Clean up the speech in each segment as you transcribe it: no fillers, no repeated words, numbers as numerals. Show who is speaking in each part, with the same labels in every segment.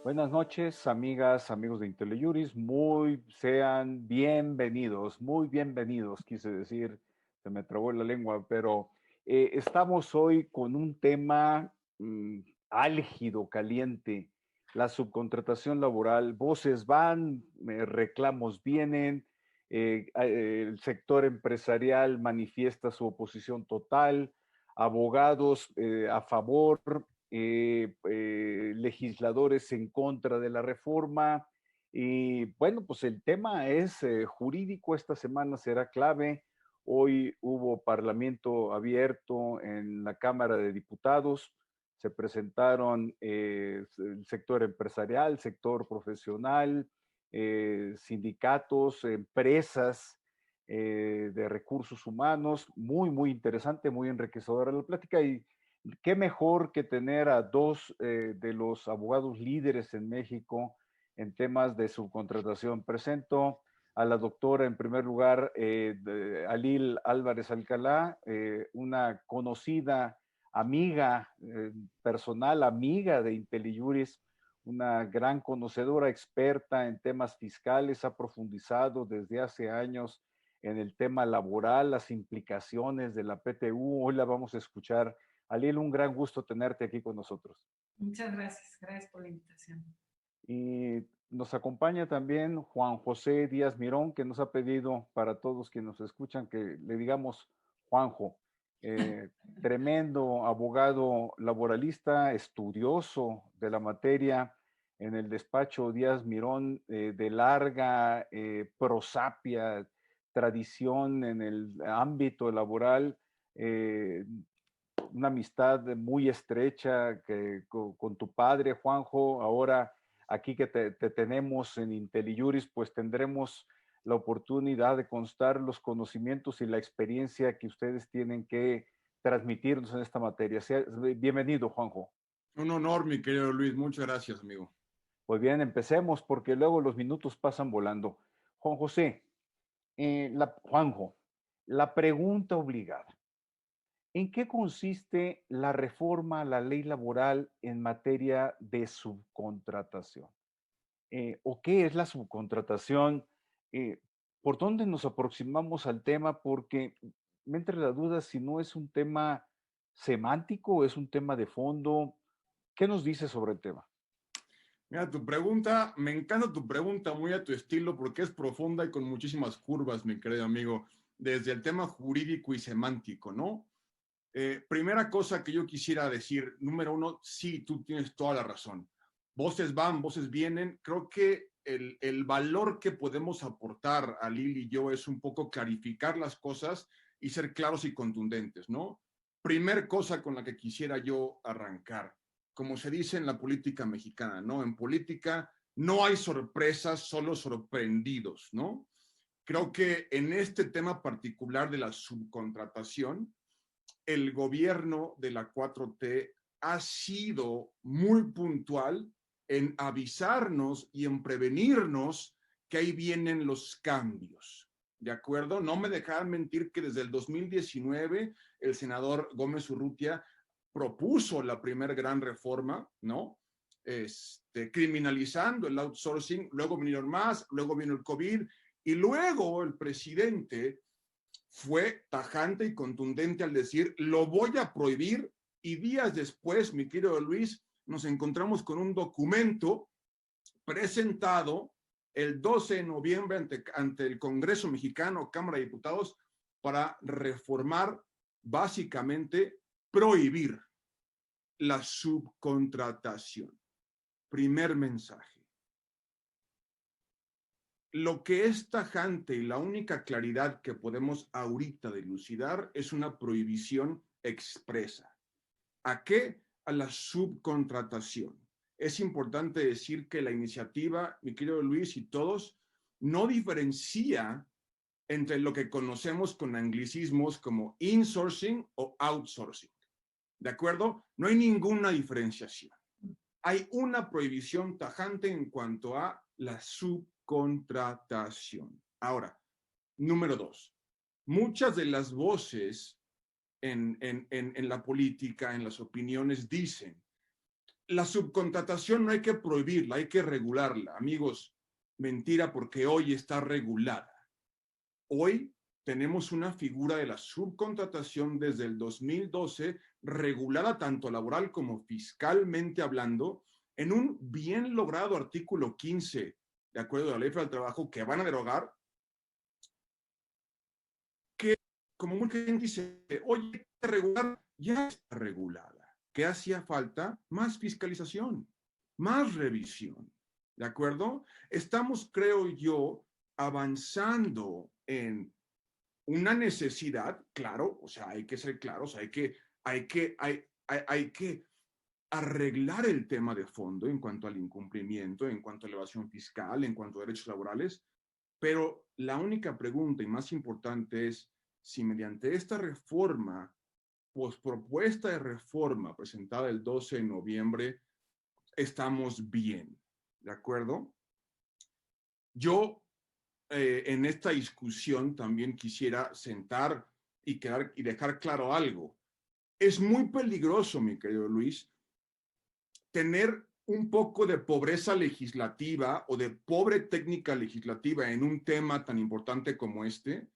Speaker 1: Buenas noches, amigas, amigos de IntelliJuris. Sean bienvenidos, muy bienvenidos, quise decir, se me trabó la lengua, pero estamos hoy con un tema álgido, caliente, la subcontratación laboral. Voces van, reclamos vienen, el sector empresarial manifiesta su oposición total, abogados a favor, legisladores en contra de la reforma. Y bueno, pues el tema es jurídico, esta semana será clave. Hoy hubo parlamento abierto en la Cámara de Diputados, se presentaron el sector empresarial, sector profesional, sindicatos, empresas de recursos humanos. Muy, muy interesante, muy enriquecedora la plática y qué mejor que tener a dos de los abogados líderes en México en temas de subcontratación. Presento a la doctora, en primer lugar, Alil Álvarez Alcalá, una conocida amiga personal, amiga de IntelliJuris, una gran conocedora, experta en temas fiscales, ha profundizado desde hace años en el tema laboral, las implicaciones de la PTU. Hoy la vamos a escuchar. Alil, un gran gusto tenerte aquí con nosotros.
Speaker 2: Muchas gracias, gracias por la invitación.
Speaker 1: Y nos acompaña también Juan José Díaz Mirón, que nos ha pedido para todos quienes nos escuchan que le digamos Juanjo. Eh, Tremendo abogado laboralista, estudioso de la materia en el despacho Díaz Mirón, de larga prosapia, tradición en el ámbito laboral. eh, una amistad muy estrecha con tu padre, Juanjo. Ahora, aquí que te tenemos en IntelliJuris, pues tendremos la oportunidad de constar los conocimientos y la experiencia que ustedes tienen que transmitirnos en esta materia. Bienvenido, Juanjo.
Speaker 3: Un honor, mi querido Luis. Muchas gracias, amigo.
Speaker 1: Pues bien, empecemos porque luego los minutos pasan volando. Juan José, Juanjo, la pregunta obligada. ¿En qué consiste la reforma a la ley laboral en materia de subcontratación? ¿O qué es la subcontratación? Eh, ¿Por dónde nos aproximamos al tema? Porque me entra la duda si no es un tema semántico o es un tema de fondo. ¿Qué nos dice sobre el tema?
Speaker 3: Mira, tu pregunta, me encanta tu pregunta, muy a tu estilo, porque es profunda y con muchísimas curvas, mi querido amigo, desde el tema jurídico y semántico, ¿no? Primera cosa que yo quisiera decir, número uno, sí, tú tienes toda la razón. Voces van, voces vienen. Creo que el valor que podemos aportar a Lili y yo es un poco clarificar las cosas y ser claros y contundentes, ¿no? Primer cosa con la que quisiera yo arrancar, como se dice en la política mexicana, ¿no? En política no hay sorpresas, solo sorprendidos, ¿no? Creo que en este tema particular de la subcontratación, el gobierno de la 4T ha sido muy puntual en avisarnos y en prevenirnos que ahí vienen los cambios. ¿De acuerdo? No me dejarán mentir que desde el 2019 el senador Gómez Urrutia propuso la primera gran reforma, ¿no? Criminalizando el outsourcing, luego vinieron más, luego vino el COVID y luego el presidente fue tajante y contundente al decir, lo voy a prohibir, y días después, mi querido Luis, nos encontramos con un documento presentado el 12 de noviembre ante el Congreso Mexicano, Cámara de Diputados, para reformar, básicamente, prohibir la subcontratación. Primer mensaje. Lo que es tajante y la única claridad que podemos ahorita dilucidar es una prohibición expresa. ¿A qué? A la subcontratación. Es importante decir que la iniciativa, mi querido Luis y todos, no diferencia entre lo que conocemos con anglicismos como insourcing o outsourcing. ¿De acuerdo? No hay ninguna diferenciación. Hay una prohibición tajante en cuanto a la subcontratación. Ahora, número dos, muchas de las voces en la política, en las opiniones, dicen, la subcontratación no hay que prohibirla, hay que regularla. Amigos, mentira, porque hoy está regulada. Hoy tenemos una figura de la subcontratación desde el 2012, regulada tanto laboral como fiscalmente hablando, en un bien logrado artículo 15, de acuerdo a la Ley Federal del Trabajo, que van a derogar, que como mucha gente dice, oye, hay que regular, ya está regulada. ¿Qué hacía falta? Más fiscalización, más revisión, ¿de acuerdo? Estamos, creo yo, avanzando en una necesidad, claro, o sea, hay que ser claros, hay que arreglar el tema de fondo en cuanto al incumplimiento, en cuanto a elevación fiscal, en cuanto a derechos laborales, pero la única pregunta y más importante es si mediante esta reforma, propuesta de reforma presentada el 12 de noviembre, estamos bien, ¿de acuerdo? Yo en esta discusión también quisiera sentar y dejar claro algo. Es muy peligroso, mi querido Luis, tener un poco de pobreza legislativa o de pobre técnica legislativa en un tema tan importante como este.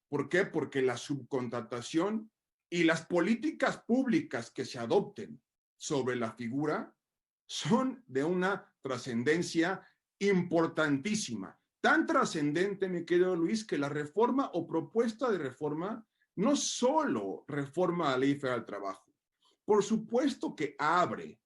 Speaker 3: ¿Por qué? Porque la subcontratación y las políticas públicas que se adopten sobre la figura son de una trascendencia importantísima. Tan trascendente, mi querido Luis, que la reforma o propuesta de reforma no solo reforma la Ley Federal del Trabajo, por supuesto que abre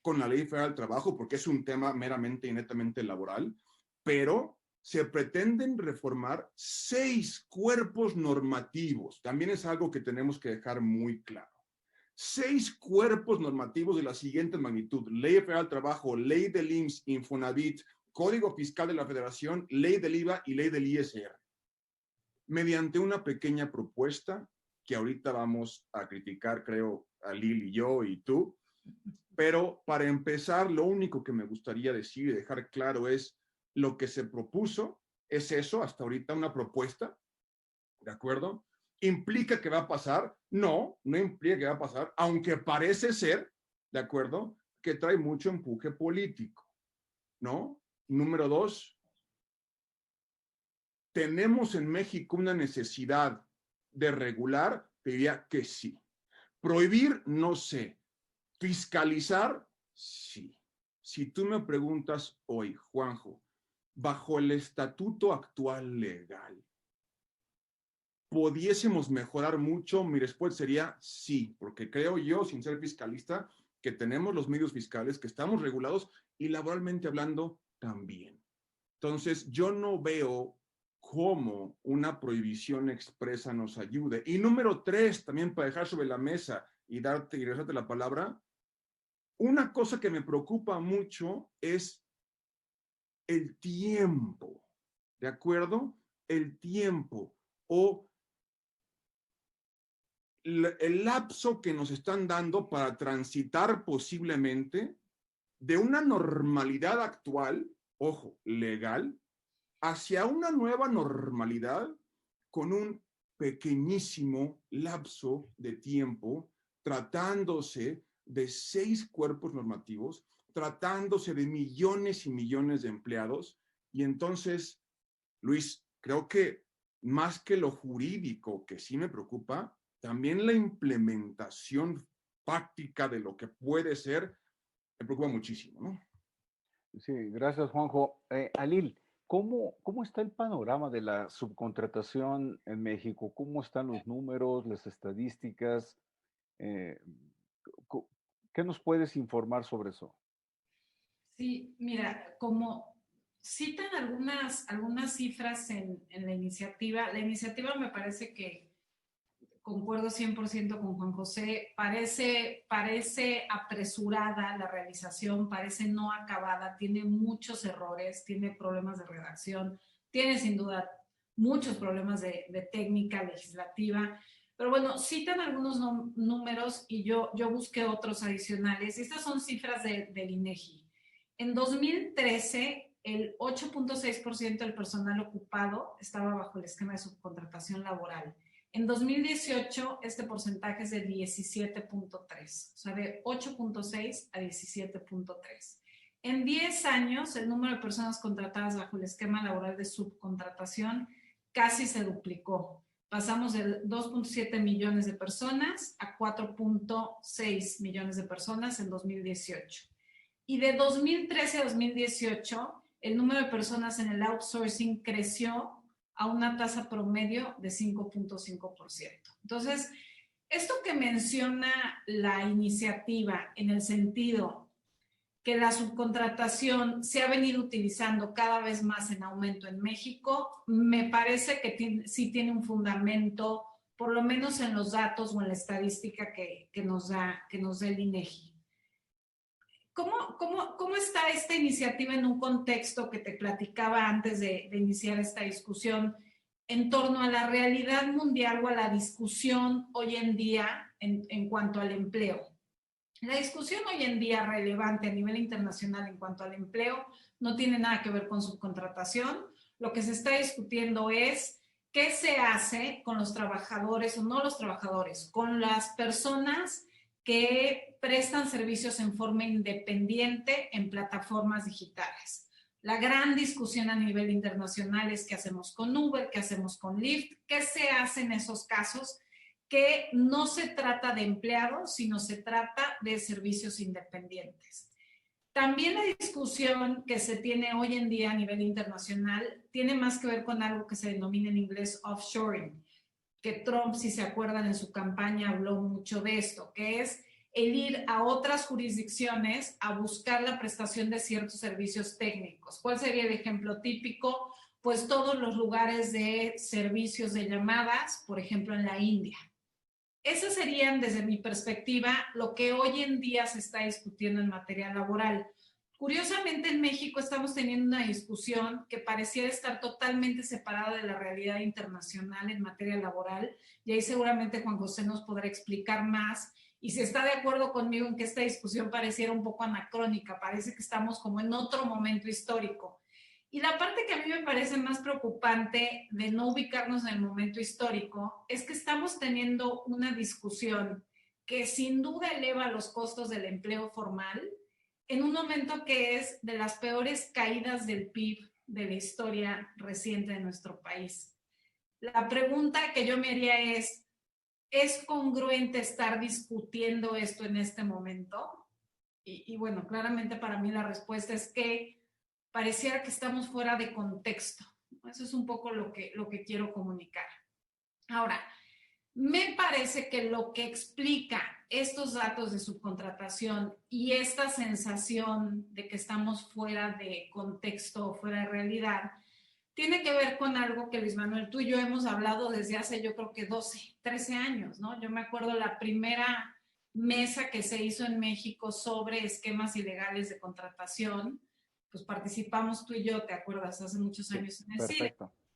Speaker 3: con la Ley Federal del Trabajo porque es un tema meramente y netamente laboral, pero se pretenden reformar 6 cuerpos normativos. También es algo que tenemos que dejar muy claro. 6 cuerpos normativos de la siguiente magnitud: Ley Federal del Trabajo, Ley del IMSS, Infonavit, Código Fiscal de la Federación, Ley del IVA y Ley del ISR. Mediante una pequeña propuesta que ahorita vamos a criticar, creo, a Lil y yo y tú, pero para empezar, lo único que me gustaría decir y dejar claro es lo que se propuso, es eso, hasta ahorita una propuesta, ¿de acuerdo? ¿Implica que va a pasar? No, no implica que va a pasar, aunque parece ser, ¿de acuerdo?, que trae mucho empuje político, ¿no? Número 2, ¿tenemos en México una necesidad de regular? Te diría que sí. Prohibir, no sé. Fiscalizar, sí. Si tú me preguntas hoy, Juanjo, bajo el estatuto actual legal, ¿pudiésemos mejorar mucho? Mi respuesta sería sí, porque creo yo, sin ser fiscalista, que tenemos los medios fiscales, que estamos regulados y laboralmente hablando también. Entonces, yo no veo cómo una prohibición expresa nos ayude. Y número 3, también para dejar sobre la mesa y regresarte la palabra, una cosa que me preocupa mucho es el tiempo, ¿de acuerdo? El tiempo o el lapso que nos están dando para transitar posiblemente de una normalidad actual, ojo, legal, hacia una nueva normalidad con un pequeñísimo lapso de tiempo, tratándose de 6 cuerpos normativos, tratándose de millones y millones de empleados. Y entonces, Luis, creo que más que lo jurídico, que sí me preocupa, también la implementación práctica de lo que puede ser, me preocupa muchísimo, ¿no?
Speaker 1: Sí, gracias, Juanjo. Alil, ¿cómo está el panorama de la subcontratación en México? ¿Cómo están los números, las estadísticas? Eh, ¿Qué nos puedes informar sobre eso?
Speaker 2: Sí, mira, como citan algunas cifras en la iniciativa me parece que concuerdo 100% con Juan José, parece apresurada la realización, parece no acabada, tiene muchos errores, tiene problemas de redacción, tiene sin duda muchos problemas de técnica legislativa, pero bueno, citan algunos números y yo busqué otros adicionales. Estas son cifras del INEGI. En 2013, el 8.6% del personal ocupado estaba bajo el esquema de subcontratación laboral. En 2018, este porcentaje es de 17.3, o sea, de 8.6 a 17.3. En 10 años, el número de personas contratadas bajo el esquema laboral de subcontratación casi se duplicó. Pasamos de 2.7 millones de personas a 4.6 millones de personas en 2018. Y de 2013 a 2018, el número de personas en el outsourcing creció a una tasa promedio de 5.5%. Entonces, esto que menciona la iniciativa en el sentido que la subcontratación se ha venido utilizando cada vez más en aumento en México, me parece que sí tiene un fundamento, por lo menos en los datos o en la estadística que nos da el INEGI. ¿Cómo está esta iniciativa en un contexto que te platicaba antes de iniciar esta discusión en torno a la realidad mundial o a la discusión hoy en día en cuanto al empleo? La discusión hoy en día relevante a nivel internacional en cuanto al empleo no tiene nada que ver con subcontratación. Lo que se está discutiendo es qué se hace con los trabajadores o no los trabajadores, con las personas que prestan servicios en forma independiente en plataformas digitales. La gran discusión a nivel internacional es qué hacemos con Uber, qué hacemos con Lyft, qué se hace en esos casos que no se trata de empleados, sino se trata de servicios independientes. También la discusión que se tiene hoy en día a nivel internacional tiene más que ver con algo que se denomina en inglés offshoring, que Trump, si se acuerdan, en su campaña habló mucho de esto, que es el ir a otras jurisdicciones a buscar la prestación de ciertos servicios técnicos. ¿Cuál sería el ejemplo típico? Pues todos los lugares de servicios de llamadas, por ejemplo, en la India. Esas serían, desde mi perspectiva, lo que hoy en día se está discutiendo en materia laboral. Curiosamente, en México estamos teniendo una discusión que pareciera estar totalmente separada de la realidad internacional en materia laboral, y ahí seguramente Juan José nos podrá explicar más, y si está de acuerdo conmigo en que esta discusión pareciera un poco anacrónica, parece que estamos como en otro momento histórico. Y la parte que a mí me parece más preocupante de no ubicarnos en el momento histórico es que estamos teniendo una discusión que sin duda eleva los costos del empleo formal en un momento que es de las peores caídas del PIB de la historia reciente de nuestro país. La pregunta que yo me haría ¿es congruente estar discutiendo esto en este momento? Y bueno, claramente para mí la respuesta es que pareciera que estamos fuera de contexto. Eso es un poco lo que quiero comunicar. Ahora, me parece que lo que explica estos datos de subcontratación y esta sensación de que estamos fuera de contexto, fuera de realidad, tiene que ver con algo que Luis Manuel, tú y yo hemos hablado desde hace yo creo que 12, 13 años, ¿no? Yo me acuerdo la primera mesa que se hizo en México sobre esquemas ilegales de contratación, pues participamos tú y yo, ¿te acuerdas? Hace muchos años en el
Speaker 1: perfecto.
Speaker 2: CIDE.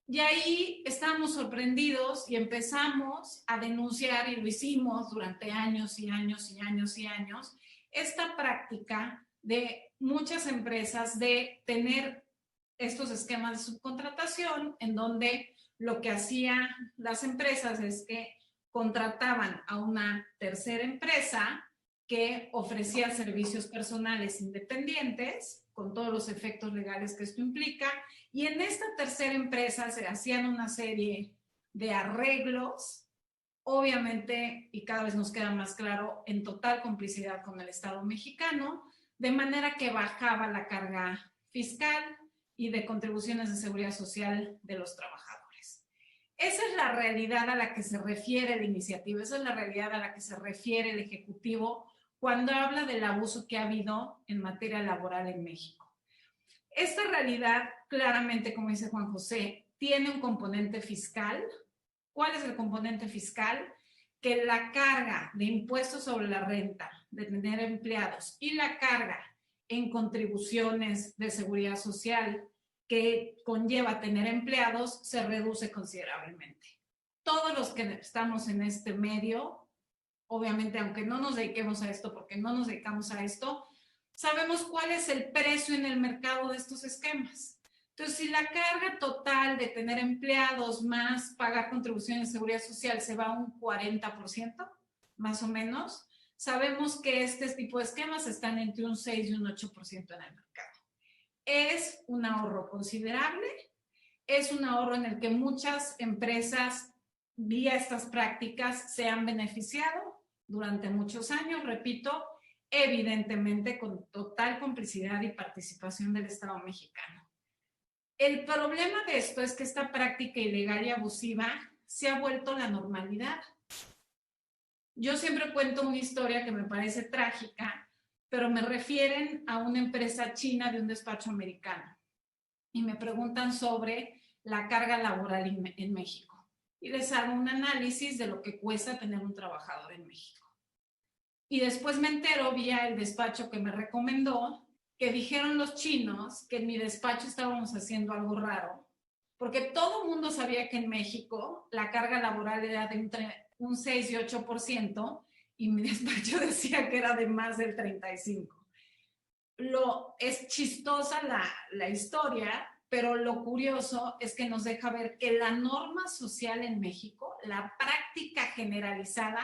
Speaker 2: Y ahí estábamos sorprendidos y empezamos a denunciar, y lo hicimos durante años y años y años y años, esta práctica de muchas empresas de tener estos esquemas de subcontratación en donde lo que hacían las empresas es que contrataban a una tercera empresa que ofrecía servicios personales independientes con todos los efectos legales que esto implica, y en esta tercera empresa se hacían una serie de arreglos, obviamente, y cada vez nos queda más claro, en total complicidad con el Estado mexicano, de manera que bajaba la carga fiscal y de contribuciones de seguridad social de los trabajadores. Esa es la realidad a la que se refiere la iniciativa, esa es la realidad a la que se refiere el Ejecutivo cuando habla del abuso que ha habido en materia laboral en México. Esta realidad, claramente, como dice Juan José, tiene un componente fiscal. ¿Cuál es el componente fiscal? Que la carga de impuestos sobre la renta, de tener empleados, y la carga en contribuciones de seguridad social que conlleva tener empleados se reduce considerablemente. Todos los que estamos en este medio, obviamente, aunque no nos dediquemos a esto, porque no nos dedicamos a esto, sabemos cuál es el precio en el mercado de estos esquemas. Entonces, si la carga total de tener empleados más pagar contribuciones de seguridad social se va a un 40%, más o menos, sabemos que este tipo de esquemas están entre un 6 y un 8% en el mercado. Es un ahorro considerable, es un ahorro en el que muchas empresas vía estas prácticas se han beneficiado durante muchos años, repito, evidentemente con total complicidad y participación del Estado mexicano. El problema de esto es que esta práctica ilegal y abusiva se ha vuelto la normalidad. Yo siempre cuento una historia que me parece trágica, pero me refieren a una empresa china de un despacho americano y me preguntan sobre la carga laboral en México. Y les hago un análisis de lo que cuesta tener un trabajador en México. Y después me entero vía el despacho que me recomendó que dijeron los chinos que en mi despacho estábamos haciendo algo raro, porque todo el mundo sabía que en México la carga laboral era de entre un 6 y 8%, y mi despacho decía que era de más del 35%. Es chistosa la historia, pero lo curioso es que nos deja ver que la norma social en México, la práctica generalizada,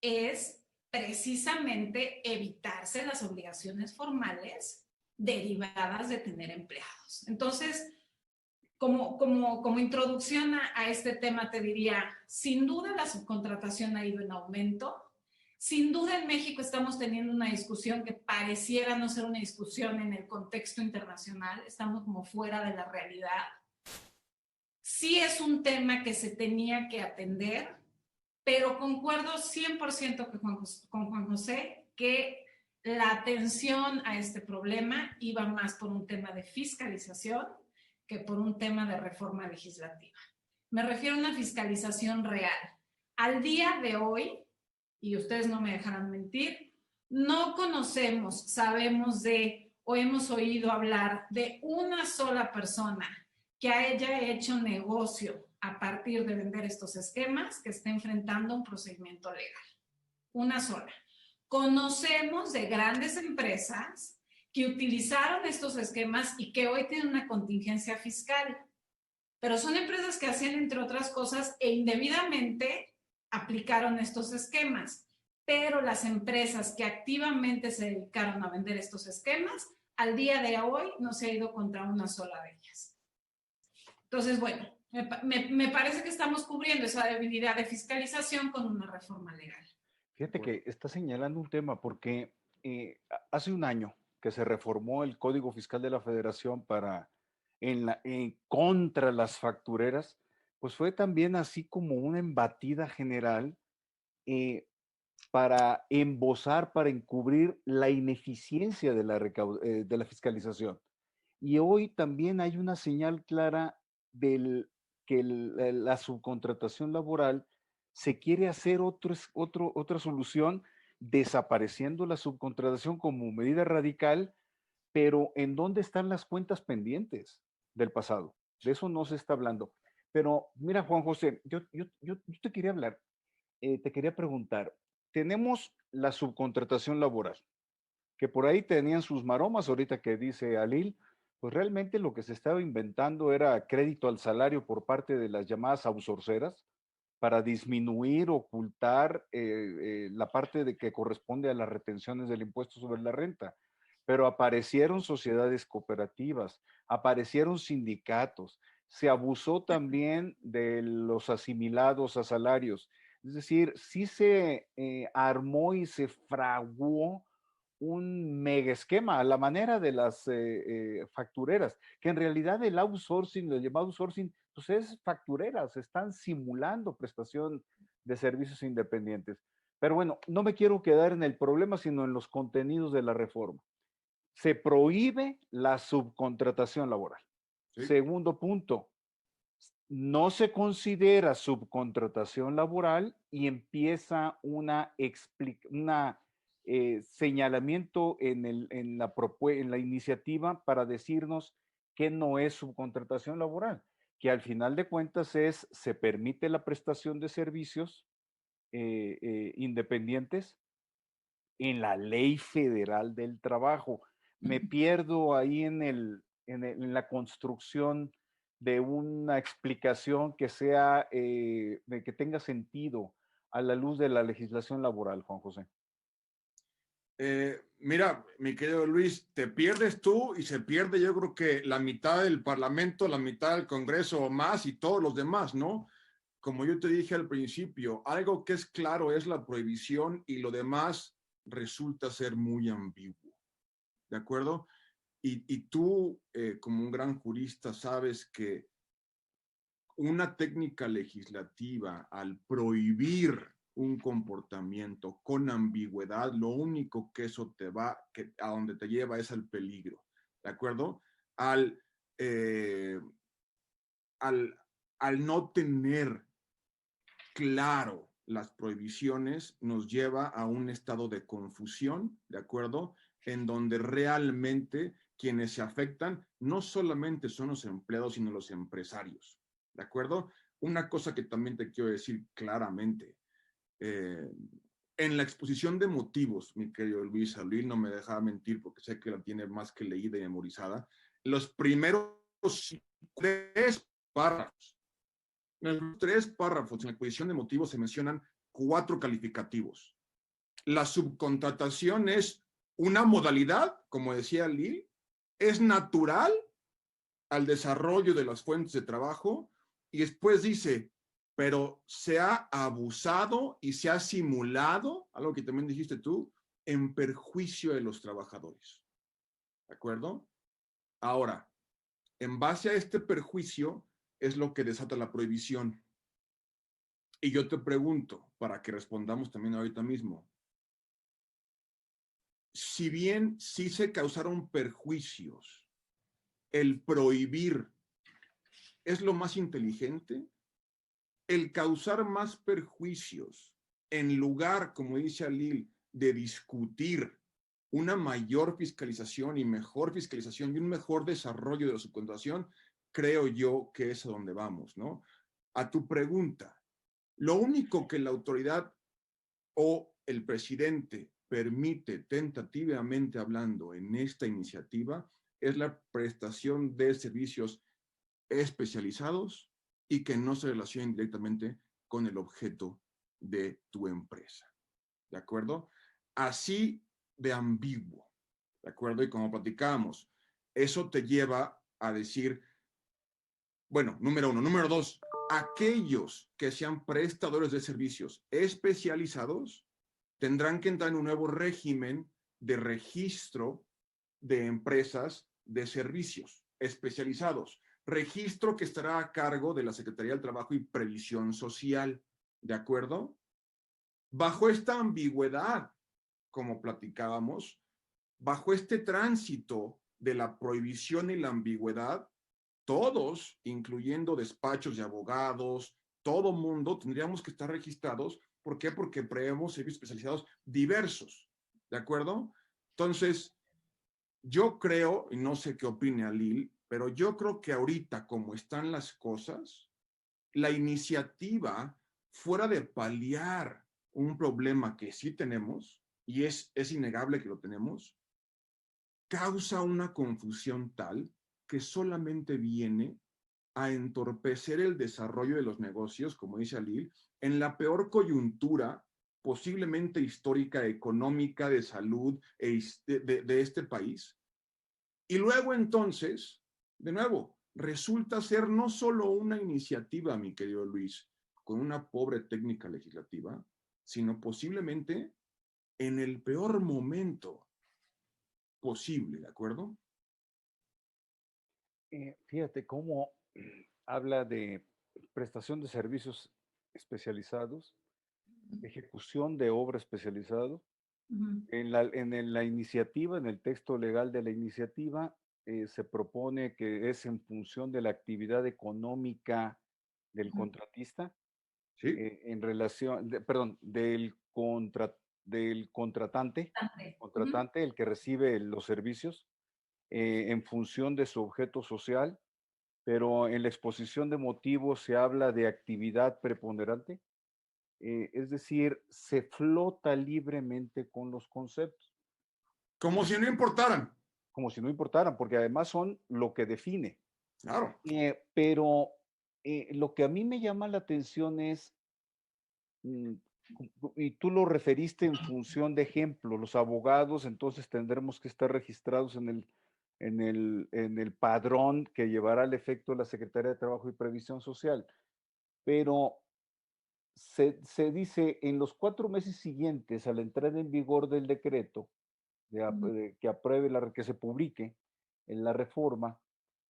Speaker 2: es precisamente evitarse las obligaciones formales derivadas de tener empleados. Entonces, como introducción a este tema, te diría, sin duda la subcontratación ha ido en aumento. Sin duda en México estamos teniendo una discusión que pareciera no ser una discusión en el contexto internacional, estamos como fuera de la realidad. Sí es un tema que se tenía que atender, pero concuerdo 100% con Juan José que la atención a este problema iba más por un tema de fiscalización que por un tema de reforma legislativa. Me refiero a una fiscalización real. Al día de hoy, y ustedes no me dejarán mentir, no conocemos, sabemos de o hemos oído hablar de una sola persona que haya hecho negocio a partir de vender estos esquemas que está enfrentando un procedimiento legal. Una sola. Conocemos de grandes empresas que utilizaron estos esquemas y que hoy tienen una contingencia fiscal, pero son empresas que hacían, entre otras cosas, e indebidamente aplicaron estos esquemas, pero las empresas que activamente se dedicaron a vender estos esquemas, al día de hoy no se ha ido contra una sola de ellas. Entonces, bueno, me parece que estamos cubriendo esa debilidad de fiscalización con una reforma legal.
Speaker 1: Fíjate que está señalando un tema porque hace un año que se reformó el Código Fiscal de la Federación para en contra las factureras, pues fue también así como una embatida general para embosar, para encubrir la ineficiencia de la fiscalización. Y hoy también hay una señal clara que la subcontratación laboral se quiere hacer otra solución, desapareciendo la subcontratación como medida radical, pero ¿en dónde están las cuentas pendientes del pasado? De eso no se está hablando. Pero mira, Juan José, yo te quería hablar, te quería preguntar, tenemos la subcontratación laboral, que por ahí tenían sus maromas, ahorita que dice Alil, pues realmente lo que se estaba inventando era crédito al salario por parte de las llamadas outsourceras para disminuir, ocultar la parte de que corresponde a las retenciones del impuesto sobre la renta. Pero aparecieron sociedades cooperativas, aparecieron sindicatos, se abusó también de los asimilados a salarios. Es decir, sí se armó y se fraguó un mega esquema a la manera de las factureras, que en realidad el outsourcing, el llamado outsourcing, pues es factureras, están simulando prestación de servicios independientes. Pero bueno, no me quiero quedar en el problema, sino en los contenidos de la reforma. Se prohíbe la subcontratación laboral. Sí. Segundo punto, no se considera subcontratación laboral y empieza una señalamiento en la iniciativa para decirnos que no es subcontratación laboral, que al final de cuentas se permite la prestación de servicios independientes en la Ley Federal del Trabajo. Me pierdo ahí en en la construcción de una explicación que sea, de que tenga sentido a la luz de la legislación laboral, Juan José?
Speaker 3: Mira, mi querido Luis, te pierdes tú y se pierde yo creo que la mitad del Parlamento, la mitad del Congreso o más y todos los demás, ¿no? Como yo te dije al principio, algo que es claro es la prohibición y lo demás resulta ser muy ambiguo, ¿de acuerdo? Y tú, como un gran jurista, sabes que una técnica legislativa al prohibir un comportamiento con ambigüedad, lo único que eso te va, que a donde te lleva es al peligro, ¿de acuerdo? Al, eh, al, al no tener claro las prohibiciones, nos lleva a un estado de confusión, ¿de acuerdo? En donde realmente quienes se afectan no solamente son los empleados, sino los empresarios, ¿de acuerdo? Una cosa que también te quiero decir claramente, en la exposición de motivos, mi querido Luis no me deja mentir porque sé que la tiene más que leída y memorizada, los primeros 3 párrafos, en los 3 párrafos en la exposición de motivos se mencionan 4 calificativos. La subcontratación es una modalidad, como decía Lil, es natural al desarrollo de las fuentes de trabajo, y después dice, pero se ha abusado y se ha simulado, algo que también dijiste tú, en perjuicio de los trabajadores. ¿De acuerdo? Ahora, en base a este perjuicio es lo que desata la prohibición. Y yo te pregunto, para que respondamos también ahorita mismo, si bien sí se causaron perjuicios, el prohibir es lo más inteligente, el causar más perjuicios en lugar, como dice Alil, de discutir una mayor fiscalización y mejor fiscalización y un mejor desarrollo de la subcontratación, creo yo que es a donde vamos, ¿no? A tu pregunta, lo único que la autoridad o el presidente permite tentativamente hablando en esta iniciativa es la prestación de servicios especializados y que no se relacionen directamente con el objeto de tu empresa. ¿De acuerdo? Así de ambiguo. ¿De acuerdo? Y como platicábamos, eso te lleva a decir, bueno, número 1. Número 2, aquellos que sean prestadores de servicios especializados tendrán que entrar en un nuevo régimen de registro de empresas de servicios especializados. Registro que estará a cargo de la Secretaría del Trabajo y Previsión Social. ¿De acuerdo? Bajo esta ambigüedad, como platicábamos, bajo este tránsito de la prohibición y la ambigüedad, todos, incluyendo despachos de abogados, todo mundo, tendríamos que estar registrados. ¿Por qué? Porque preveemos servicios especializados diversos. ¿De acuerdo? Entonces, yo creo, y no sé qué opine Alil, pero yo creo que ahorita, como están las cosas, la iniciativa, fuera de paliar un problema que sí tenemos, y es innegable que lo tenemos, causa una confusión tal que solamente viene a entorpecer el desarrollo de los negocios, como dice Alil, en la peor coyuntura posiblemente histórica, económica, de salud de este país. Y luego entonces, de nuevo, resulta ser no solo una iniciativa, mi querido Luis, con una pobre técnica legislativa, sino posiblemente en el peor momento posible, ¿de acuerdo?
Speaker 1: Fíjate cómo habla de prestación de servicios especializados, ejecución de obra especializado. En la iniciativa, en el texto legal de la iniciativa, se propone que es en función de la actividad económica del contratista,
Speaker 3: ¿Sí?
Speaker 1: en relación, perdón, del contratante, el que recibe los servicios, en función de su objeto social, pero en la exposición de motivos se habla de actividad preponderante, es decir, se flota libremente con los conceptos.
Speaker 3: Como si no importaran.
Speaker 1: como si no importaran, porque además son lo que define.
Speaker 3: Claro.
Speaker 1: Pero lo que a mí me llama la atención es, y tú lo referiste en función de ejemplo, los abogados entonces tendremos que estar registrados en el padrón que llevará al efecto la Secretaría de Trabajo y Previsión Social. Pero se dice en los 4 meses siguientes a la entrada en vigor del decreto que apruebe, que se publique en la reforma,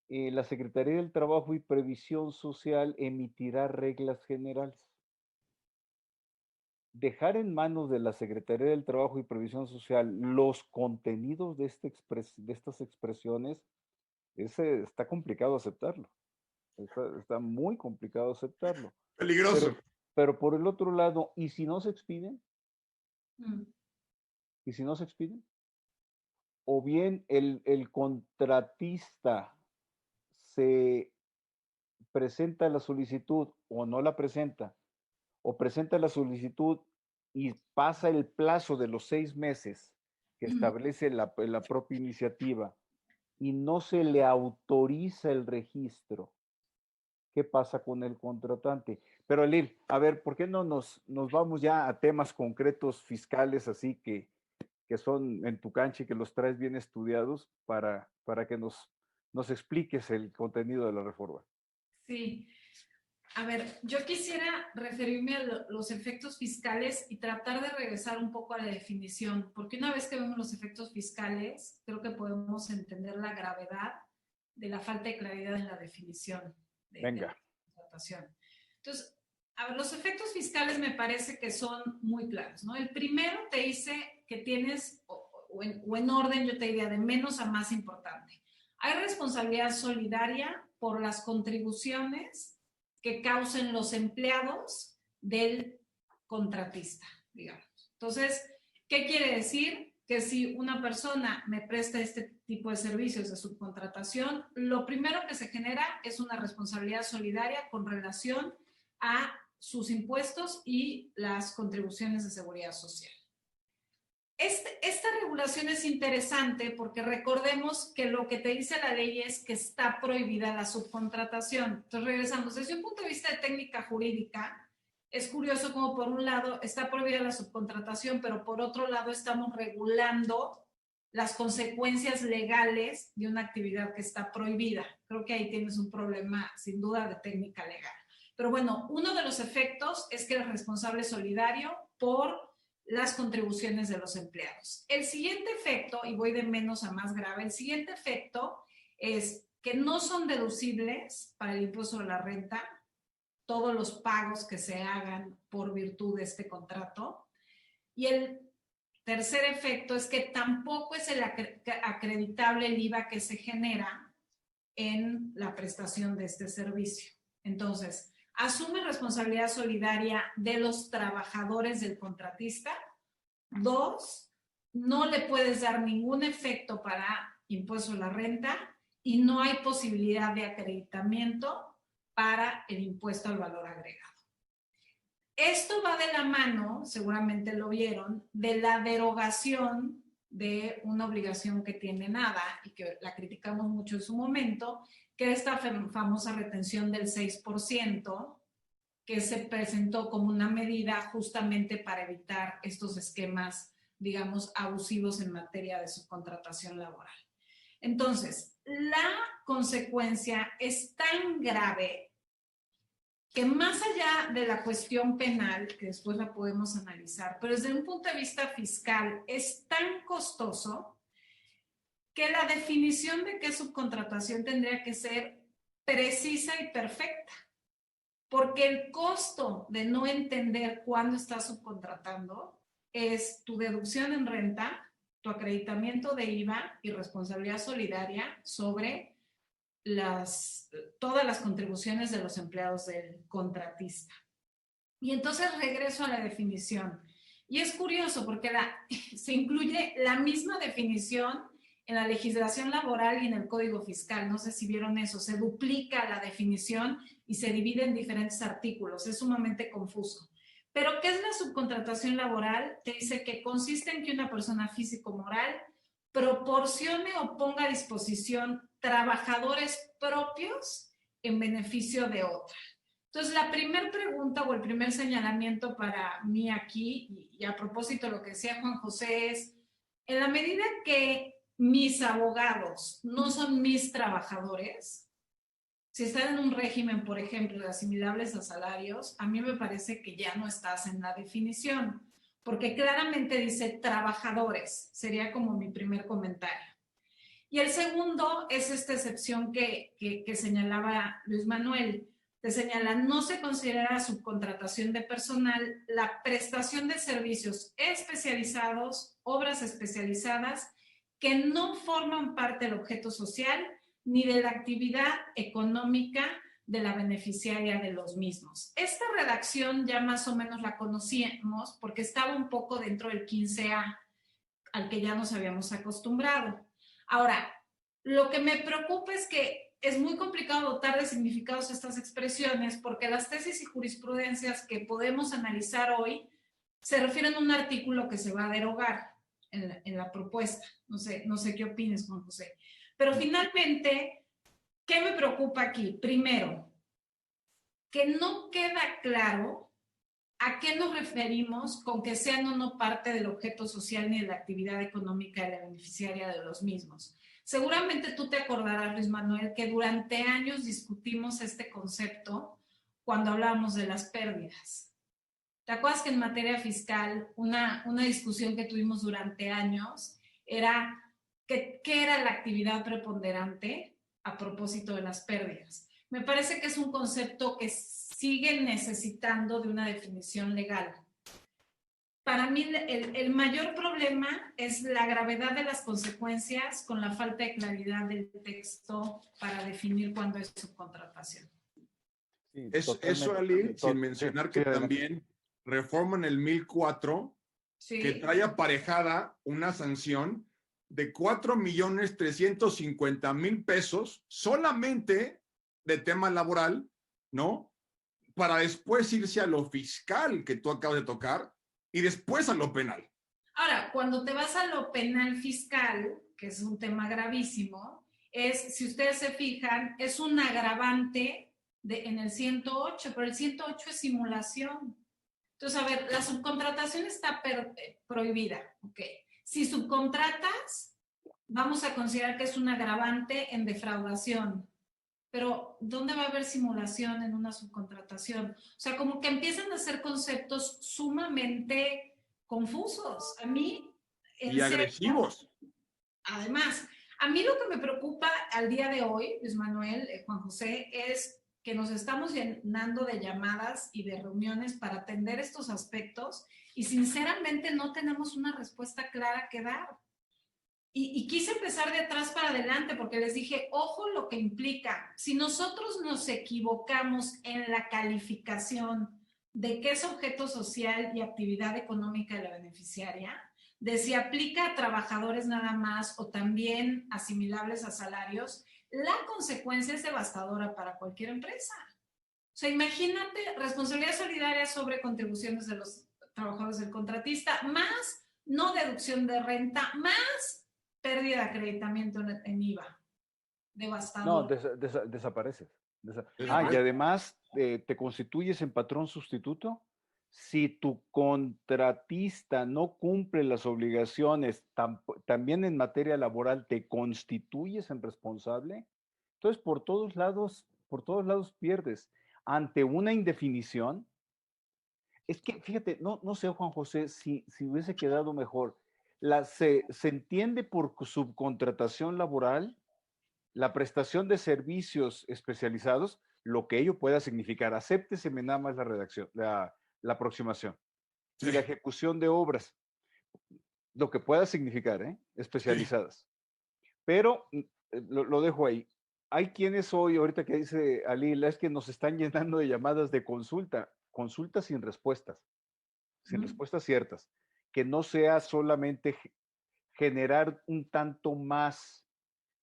Speaker 1: la Secretaría del Trabajo y Previsión Social emitirá reglas generales. Dejar en manos de la Secretaría del Trabajo y Previsión Social los contenidos de estas expresiones, está complicado aceptarlo. Está muy complicado aceptarlo.
Speaker 3: Peligroso.
Speaker 1: Pero por el otro lado, ¿y si no se expiden?
Speaker 2: Mm.
Speaker 1: ¿Y si no se expiden? O bien el contratista se presenta la solicitud o no la presenta, o presenta la solicitud y pasa el plazo de los 6 meses que establece la propia iniciativa y no se le autoriza el registro, ¿qué pasa con el contratante? Pero Lil, a ver, ¿por qué no nos vamos ya a temas concretos fiscales así que son en tu cancha y que los traes bien estudiados para que nos expliques el contenido de la reforma?
Speaker 2: Sí. A ver, yo quisiera referirme a los efectos fiscales y tratar de regresar un poco a la definición, porque una vez que vemos los efectos fiscales, creo que podemos entender la gravedad de la falta de claridad en la definición de la contratación. Entonces, a ver, los efectos fiscales me parece que son muy claros, ¿no? El primero te dice que tienes, o en orden, yo te diría, de menos a más importante. Hay responsabilidad solidaria por las contribuciones que causen los empleados del contratista, digamos. Entonces, ¿qué quiere decir? Que si una persona me presta este tipo de servicios de subcontratación, lo primero que se genera es una responsabilidad solidaria con relación a sus impuestos y las contribuciones de seguridad social. Esta regulación es interesante porque recordemos que lo que te dice la ley es que está prohibida la subcontratación. Entonces regresamos, desde un punto de vista de técnica jurídica, es curioso como por un lado está prohibida la subcontratación, pero por otro lado estamos regulando las consecuencias legales de una actividad que está prohibida. Creo que ahí tienes un problema sin duda de técnica legal. Pero bueno, uno de los efectos es que eres responsable solidario por las contribuciones de los empleados. El siguiente efecto, y voy de menos a más grave, el siguiente efecto es que no son deducibles para el impuesto sobre la renta todos los pagos que se hagan por virtud de este contrato. Y el tercer efecto es que tampoco es acreditable el IVA que se genera en la prestación de este servicio. Entonces, asume responsabilidad solidaria de los trabajadores del contratista. 2, no le puedes dar ningún efecto para impuesto a la renta y no hay posibilidad de acreditamiento para el impuesto al valor agregado. Esto va de la mano, seguramente lo vieron, de la derogación de una obligación que tiene NADA y que la criticamos mucho en su momento, que es esta famosa retención del 6%, que se presentó como una medida justamente para evitar estos esquemas, digamos, abusivos en materia de subcontratación laboral. Entonces, la consecuencia es tan grave que más allá de la cuestión penal, que después la podemos analizar, pero desde un punto de vista fiscal es tan costoso que la definición de qué subcontratación tendría que ser precisa y perfecta. Porque el costo de no entender cuándo estás subcontratando es tu deducción en renta, tu acreditamiento de IVA y responsabilidad solidaria sobre todas las contribuciones de los empleados del contratista. Y entonces regreso a la definición. Y es curioso porque se incluye la misma definición en la legislación laboral y en el Código Fiscal. No sé si vieron eso. Se duplica la definición y se divide en diferentes artículos. Es sumamente confuso. Pero, ¿qué es la subcontratación laboral? Te dice que consiste en que una persona físico-moral proporcione o ponga a disposición trabajadores propios en beneficio de otra. Entonces, la primera pregunta o el primer señalamiento para mí aquí, y a propósito de lo que decía Juan José, es, en la medida que mis abogados no son mis trabajadores, si están en un régimen, por ejemplo, de asimilables a salarios, a mí me parece que ya no estás en la definición, porque claramente dice trabajadores, sería como mi primer comentario. Y el segundo es esta excepción que señalaba Luis Manuel. Te señala, no se considera subcontratación de personal la prestación de servicios especializados, obras especializadas, que no forman parte del objeto social ni de la actividad económica de la beneficiaria de los mismos. Esta redacción ya más o menos la conocíamos porque estaba un poco dentro del 15A, al que ya nos habíamos acostumbrado. Ahora, lo que me preocupa es que es muy complicado dotar de significados estas expresiones porque las tesis y jurisprudencias que podemos analizar hoy se refieren a un artículo que se va a derogar en la propuesta. No sé qué opines, Juan José. Pero finalmente, ¿qué me preocupa aquí? Primero, que no queda claro a qué nos referimos con que sean o no parte del objeto social ni de la actividad económica de la beneficiaria de los mismos. Seguramente tú te acordarás, Luis Manuel, que durante años discutimos este concepto cuando hablábamos de las pérdidas. ¿Te acuerdas que en materia fiscal una discusión que tuvimos durante años era qué era la actividad preponderante a propósito de las pérdidas? Me parece que es un concepto que sigue necesitando de una definición legal. Para mí el mayor problema es la gravedad de las consecuencias con la falta de claridad del texto para definir cuándo es subcontratación.
Speaker 3: Sí, eso, Ali, sin mencionar que también reforma en el 1004 que trae aparejada una sanción de 4,350,000 pesos solamente de tema laboral, ¿no? Para después irse a lo fiscal que tú acabas de tocar y después a lo penal.
Speaker 2: Ahora, cuando te vas a lo penal fiscal, que es un tema gravísimo, si ustedes se fijan, es un agravante en el 108, pero el 108 es simulación. Entonces, a ver, la subcontratación está prohibida, ¿ok? Si subcontratas, vamos a considerar que es un agravante en defraudación. Pero, ¿dónde va a haber simulación en una subcontratación? O sea, como que empiezan a ser conceptos sumamente confusos. A mí...
Speaker 3: Y agresivos.
Speaker 2: Además, a mí lo que me preocupa al día de hoy, Luis Manuel, Juan José, es que nos estamos llenando de llamadas y de reuniones para atender estos aspectos y sinceramente no tenemos una respuesta clara que dar. Y quise empezar de atrás para adelante porque les dije, ojo lo que implica. Si nosotros nos equivocamos en la calificación de qué es objeto social y actividad económica de la beneficiaria, de si aplica a trabajadores nada más o también asimilables a salarios, la consecuencia es devastadora para cualquier empresa. O sea, imagínate responsabilidad solidaria sobre contribuciones de los trabajadores del contratista, más no deducción de renta, más pérdida de acreditamiento en IVA. Devastador.
Speaker 1: No, desapareces. Y además te constituyes en patrón sustituto. Si tu contratista no cumple las obligaciones, también en materia laboral, te constituyes en responsable. Entonces, por todos lados pierdes. Ante una indefinición, es que, fíjate, no sé, Juan José, si hubiese quedado mejor. Se entiende por subcontratación laboral la prestación de servicios especializados, lo que ello pueda significar. Acépteseme nada más la redacción, la aproximación. Sí. Y la ejecución de obras, lo que pueda significar, especializadas. Sí. Pero lo dejo ahí. Hay quienes hoy, ahorita que dice Ali, es que nos están llenando de llamadas de consultas sin respuestas, respuestas ciertas, que no sea solamente generar un tanto más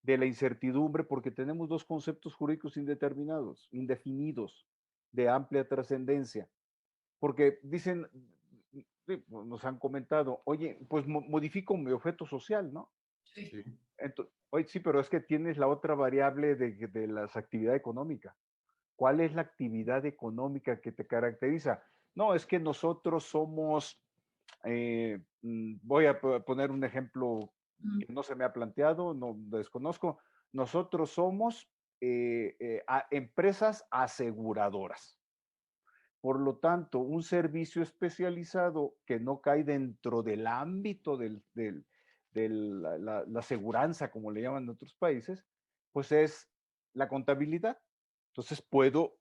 Speaker 1: de la incertidumbre, porque tenemos dos conceptos jurídicos indeterminados, indefinidos, de amplia trascendencia. Porque dicen, nos han comentado, oye, pues modifico mi objeto social, ¿no?
Speaker 3: Sí.
Speaker 1: Oye, sí, pero es que tienes la otra variable de la actividad económica. ¿Cuál es la actividad económica que te caracteriza? No, es que nosotros somos, voy a poner un ejemplo que no se me ha planteado, no desconozco. Nosotros somos empresas aseguradoras. Por lo tanto, un servicio especializado que no cae dentro del ámbito de la aseguranza, como le llaman en otros países, pues es la contabilidad. Entonces puedo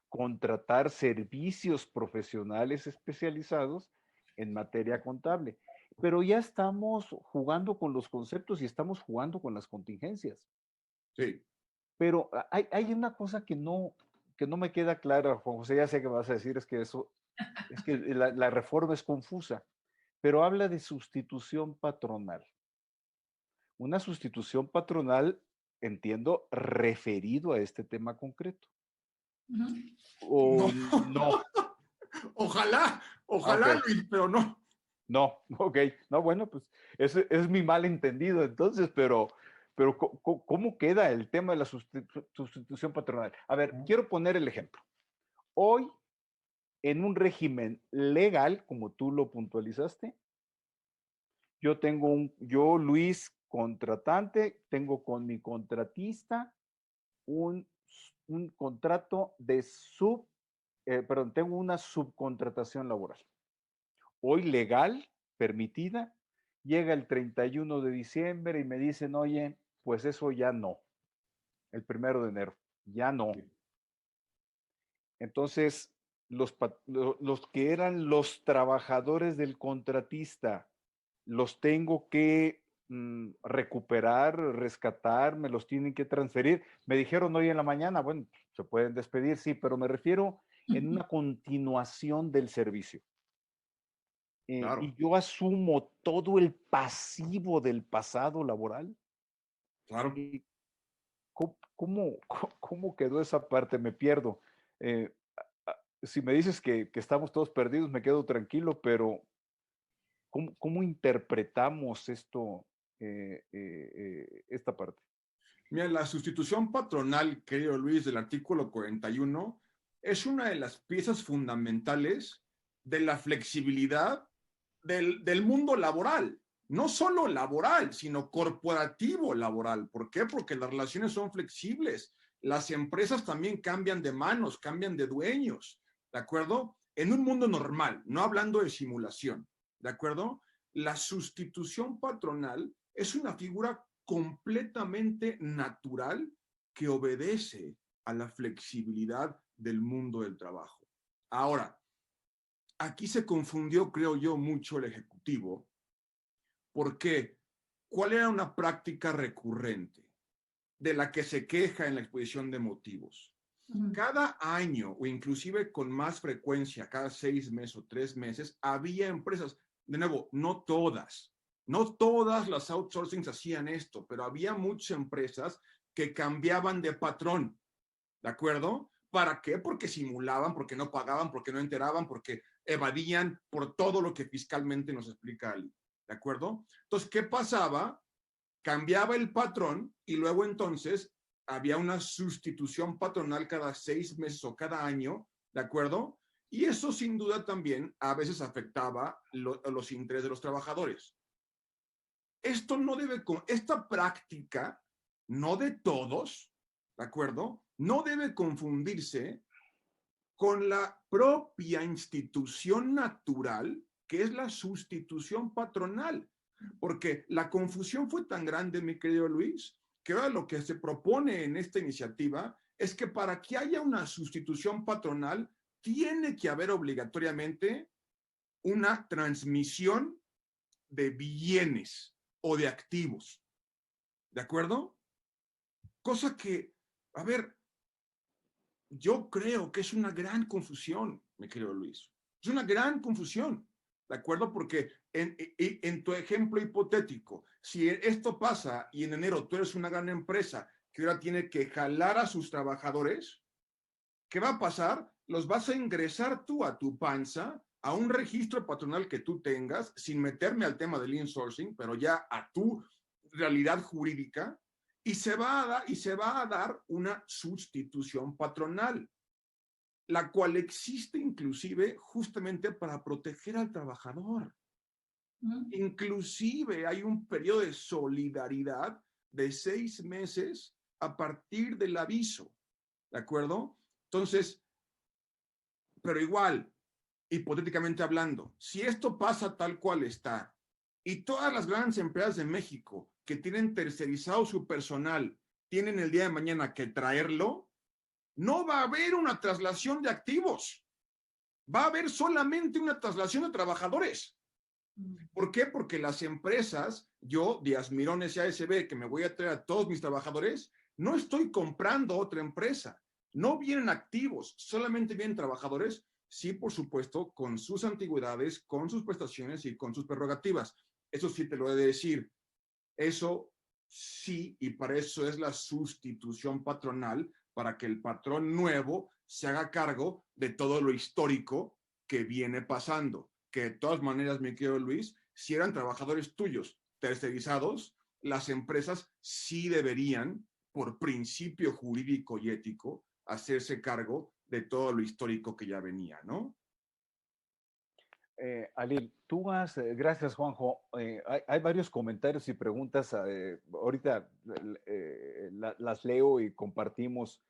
Speaker 1: contratar servicios profesionales especializados en materia contable. Pero ya estamos jugando con los conceptos y estamos jugando con las contingencias.
Speaker 3: Sí.
Speaker 1: Pero hay una cosa que no me queda clara, Juan José, ya sé que vas a decir, es que la reforma es confusa, pero habla de sustitución patronal. Una sustitución patronal, entiendo, referido a este tema concreto. ¿O no?
Speaker 3: Ojalá,
Speaker 1: Okay.
Speaker 3: Luis, pero no.
Speaker 1: No, ok. No, bueno, pues ese es mi malentendido entonces, pero ¿cómo queda el tema de la sustitución patronal? A ver, quiero poner el ejemplo. Hoy, en un régimen legal, como tú lo puntualizaste, yo, Luis, contratante, tengo con mi contratista un contrato de tengo una subcontratación laboral. Hoy legal, permitida, llega el 31 de diciembre y me dicen, oye, pues eso ya no, el 1 de enero, ya no. Entonces, los que eran los trabajadores del contratista, los tengo que recuperar, rescatar, me los tienen que transferir. Me dijeron hoy en la mañana, bueno, se pueden despedir, sí, pero me refiero en una continuación del servicio.
Speaker 3: Claro.
Speaker 1: Y yo asumo todo el pasivo del pasado laboral.
Speaker 3: Claro.
Speaker 1: ¿Cómo quedó esa parte? Me pierdo. Si me dices que estamos todos perdidos, me quedo tranquilo, pero ¿cómo interpretamos esto, esta parte?
Speaker 3: Mira, la sustitución patronal, querido Luis, del artículo 41, es una de las piezas fundamentales de la flexibilidad del mundo laboral. No solo laboral, sino corporativo laboral. ¿Por qué? Porque las relaciones son flexibles. Las empresas también cambian de manos, cambian de dueños, ¿de acuerdo? En un mundo normal, no hablando de simulación, ¿de acuerdo? La sustitución patronal es una figura completamente natural que obedece a la flexibilidad del mundo del trabajo. Ahora, aquí se confundió, creo yo, mucho el ejecutivo. ¿Por qué? ¿Cuál era una práctica recurrente de la que se queja en la exposición de motivos? Cada año, o inclusive con más frecuencia, cada 6 meses o 3 meses, había empresas, de nuevo, no todas las outsourcings hacían esto, pero había muchas empresas que cambiaban de patrón, ¿de acuerdo? ¿Para qué? Porque simulaban, porque no pagaban, porque no enteraban, porque evadían, por todo lo que fiscalmente nos explica Ali, ¿de acuerdo? Entonces, ¿qué pasaba? Cambiaba el patrón y luego entonces había una sustitución patronal cada 6 meses o cada año, ¿de acuerdo? Y eso sin duda también a veces afectaba los intereses de los trabajadores. Esta práctica, no de todos, ¿de acuerdo? No debe confundirse con la propia institución natural, que es la sustitución patronal. Porque la confusión fue tan grande, mi querido Luis, que ahora lo que se propone en esta iniciativa es que para que haya una sustitución patronal, tiene que haber obligatoriamente una transmisión de bienes o de activos. ¿De acuerdo? Cosa que, a ver, yo creo que es una gran confusión, mi querido Luis. Es una gran confusión, ¿de acuerdo? Porque en tu ejemplo hipotético, si esto pasa y en enero tú eres una gran empresa que ahora tiene que jalar a sus trabajadores, ¿qué va a pasar? Los vas a ingresar tú a tu panza, a un registro patronal que tú tengas, sin meterme al tema del insourcing, pero ya a tu realidad jurídica y se va a dar una sustitución patronal, la cual existe inclusive justamente para proteger al trabajador. Inclusive hay un periodo de solidaridad de 6 meses a partir del aviso, ¿de acuerdo? Entonces, pero igual, hipotéticamente hablando, si esto pasa tal cual está, y todas las grandes empresas de México que tienen tercerizado su personal, tienen el día de mañana que traerlo, no va a haber una traslación de activos, va a haber solamente una traslación de trabajadores. ¿Por qué? Porque las empresas, yo, Díaz Mirón S.A.S.B., que me voy a traer a todos mis trabajadores, no estoy comprando otra empresa. No vienen activos, solamente vienen trabajadores, sí, por supuesto, con sus antigüedades, con sus prestaciones y con sus prerrogativas. Eso sí te lo he de decir. Eso sí, y para eso es la sustitución patronal, para que el patrón nuevo se haga cargo de todo lo histórico que viene pasando. Que de todas maneras, mi querido Luis, si eran trabajadores tuyos tercerizados, las empresas sí deberían, por principio jurídico y ético, hacerse cargo de todo lo histórico que ya venía, ¿no?
Speaker 1: Alil, gracias Juanjo, hay varios comentarios y preguntas, ahorita las leo y compartimos,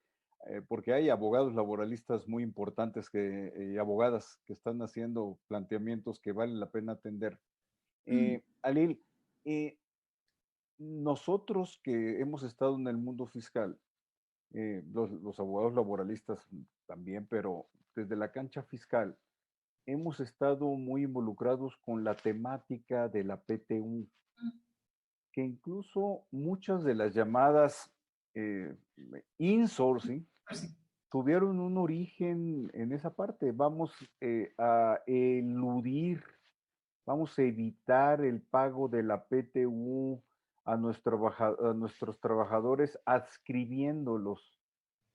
Speaker 1: porque hay abogados laboralistas muy importantes y abogadas que están haciendo planteamientos que valen la pena atender. Alil, nosotros que hemos estado en el mundo fiscal, los abogados laboralistas también, pero desde la cancha fiscal, hemos estado muy involucrados con la temática de la PTU, que incluso muchas de las llamadas insourcing tuvieron un origen en esa parte. Vamos a eludir, vamos a evitar el pago de la PTU a nuestros trabajadores adscribiéndolos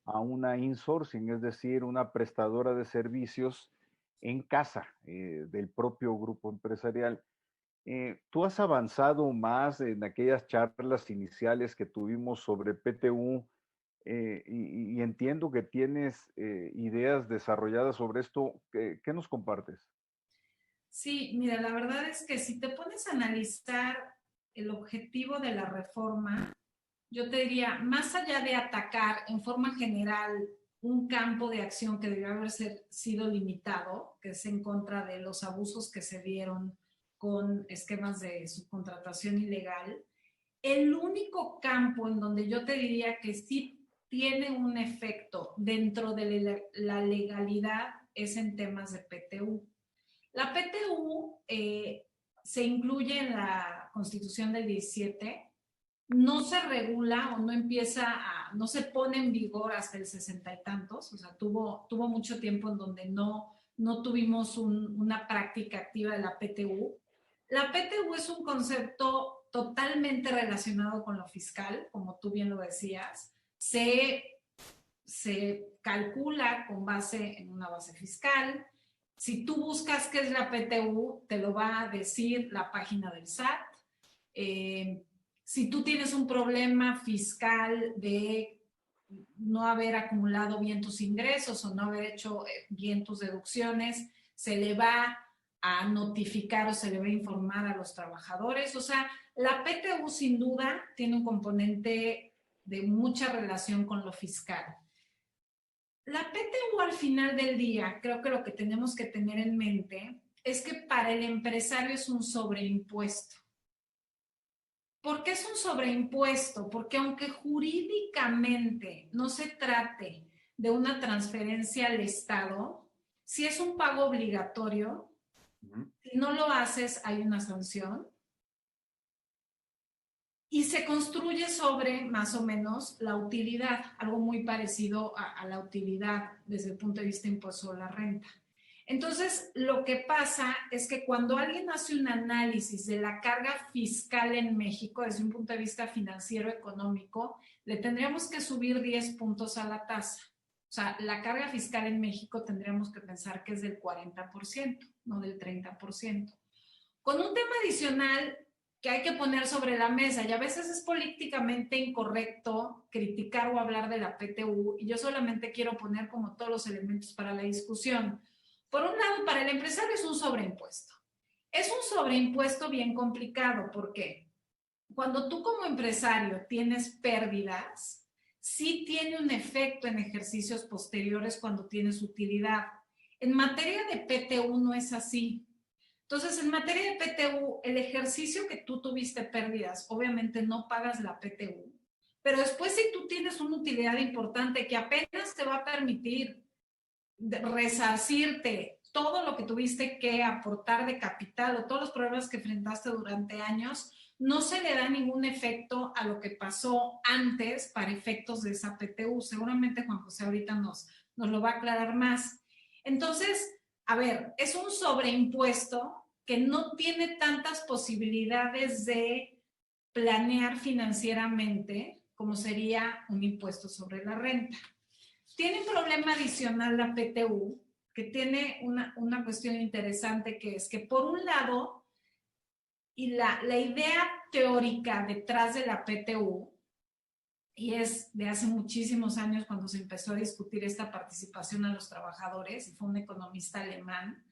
Speaker 1: a una insourcing, es decir, una prestadora de servicios en casa del propio grupo empresarial. ¿Tú has avanzado más en aquellas charlas iniciales que tuvimos sobre PTU y entiendo que tienes ideas desarrolladas sobre esto? ¿Qué nos compartes?
Speaker 2: Sí, mira, la verdad es que si te pones a analizar el objetivo de la reforma, yo te diría, más allá de atacar en forma general un campo de acción que debió haber sido limitado, que es en contra de los abusos que se dieron con esquemas de subcontratación ilegal, el único campo en donde yo te diría que sí tiene un efecto dentro de la legalidad es en temas de PTU. La PTU se incluye en la Constitución del 17, no se regula o no se pone en vigor hasta el 60 y tantos, o sea, tuvo mucho tiempo en donde no tuvimos una práctica activa de la PTU. La PTU es un concepto totalmente relacionado con lo fiscal, como tú bien lo decías. Se calcula con base en una base fiscal. Si tú buscas qué es la PTU, te lo va a decir la página del SAT. Si tú tienes un problema fiscal de no haber acumulado bien tus ingresos o no haber hecho bien tus deducciones, se le va a notificar o se le va a informar a los trabajadores. O sea, la PTU sin duda tiene un componente de mucha relación con lo fiscal. La PTU al final del día, creo que lo que tenemos que tener en mente es que para el empresario es un sobreimpuesto. ¿Por qué es un sobreimpuesto? Porque aunque jurídicamente no se trate de una transferencia al Estado, si es un pago obligatorio, si no lo haces hay una sanción y se construye sobre más o menos la utilidad, algo muy parecido a la utilidad desde el punto de vista de impuesto a la renta. Entonces, lo que pasa es que cuando alguien hace un análisis de la carga fiscal en México desde un punto de vista financiero económico, le tendríamos que subir 10 puntos a la tasa. O sea, la carga fiscal en México tendríamos que pensar que es del 40%, no del 30%. Con un tema adicional que hay que poner sobre la mesa, y a veces es políticamente incorrecto criticar o hablar de la PTU, y yo solamente quiero poner como todos los elementos para la discusión. Por un lado, para el empresario es un sobreimpuesto. Es un sobreimpuesto bien complicado, porque cuando tú como empresario tienes pérdidas, sí tiene un efecto en ejercicios posteriores cuando tienes utilidad. En materia de PTU no es así. Entonces, en materia de PTU, el ejercicio que tú tuviste pérdidas, obviamente no pagas la PTU, pero después si tú tienes una utilidad importante que apenas te va a permitir resarcirte todo lo que tuviste que aportar de capital o todos los problemas que enfrentaste durante años, no se le da ningún efecto a lo que pasó antes para efectos de esa PTU. Seguramente Juan José ahorita nos lo va a aclarar más. Entonces, a ver, es un sobreimpuesto que no tiene tantas posibilidades de planear financieramente como sería un impuesto sobre la renta. Tiene un problema adicional la PTU, que tiene una cuestión interesante, que es que por un lado, y la idea teórica detrás de la PTU, y es de hace muchísimos años cuando se empezó a discutir esta participación a los trabajadores, y fue un economista alemán,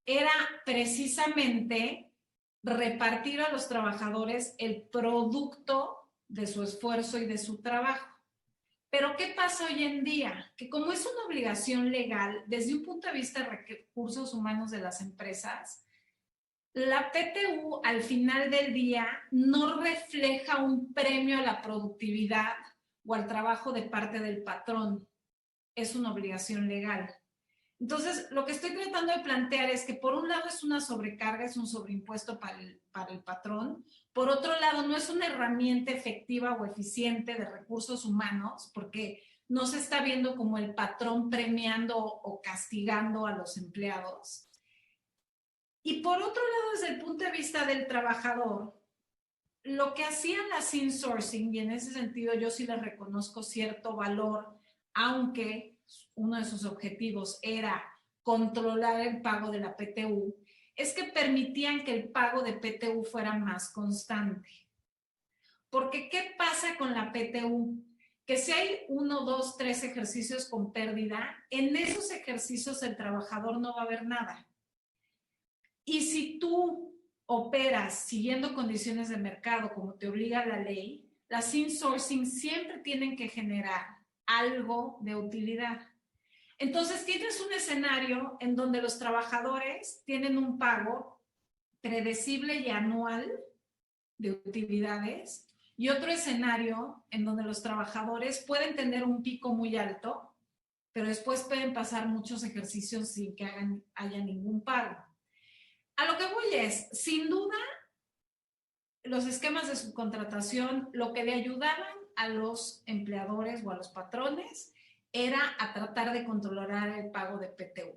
Speaker 2: era precisamente repartir a los trabajadores el producto de su esfuerzo y de su trabajo. Pero ¿qué pasa hoy en día? Que como es una obligación legal, desde un punto de vista de recursos humanos de las empresas, la PTU al final del día no refleja un premio a la productividad o al trabajo de parte del patrón. Es una obligación legal. Entonces, lo que estoy tratando de plantear es que por un lado es una sobrecarga, es un sobreimpuesto para el patrón. Por otro lado, no es una herramienta efectiva o eficiente de recursos humanos, porque no se está viendo como el patrón premiando o castigando a los empleados. Y por otro lado, desde el punto de vista del trabajador, lo que hacían las insourcing, y en ese sentido yo sí les reconozco cierto valor, aunque uno de sus objetivos era controlar el pago de la PTU, es que permitían que el pago de PTU fuera más constante. Porque, ¿qué pasa con la PTU? Que si hay 1, 2, 3 ejercicios con pérdida, en esos ejercicios el trabajador no va a ver nada. Y si tú operas siguiendo condiciones de mercado como te obliga la ley, las insourcing siempre tienen que generar algo de utilidad. Entonces tienes un escenario en donde los trabajadores tienen un pago predecible y anual de utilidades, y otro escenario en donde los trabajadores pueden tener un pico muy alto, pero después pueden pasar muchos ejercicios sin que haya ningún pago. A lo que voy es, sin duda, los esquemas de subcontratación lo que le ayudaban a los empleadores o a los patrones era a tratar de controlar el pago de PTU.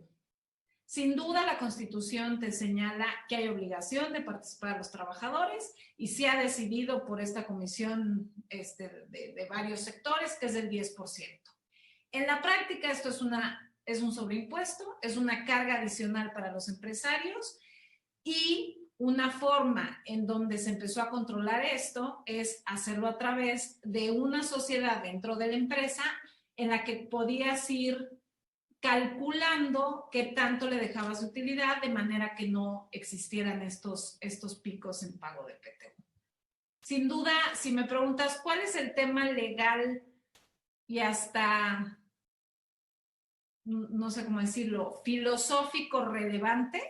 Speaker 2: Sin duda, la Constitución te señala que hay obligación de participar a los trabajadores y se ha decidido por esta comisión de varios sectores que es del 10%. En la práctica, esto es un sobreimpuesto, es una carga adicional para los empresarios, y una forma en donde se empezó a controlar esto es hacerlo a través de una sociedad dentro de la empresa en la que podías ir calculando qué tanto le dejabas de utilidad de manera que no existieran estos picos en pago de PTU. Sin duda, si me preguntas cuál es el tema legal y hasta, no sé cómo decirlo, filosófico relevante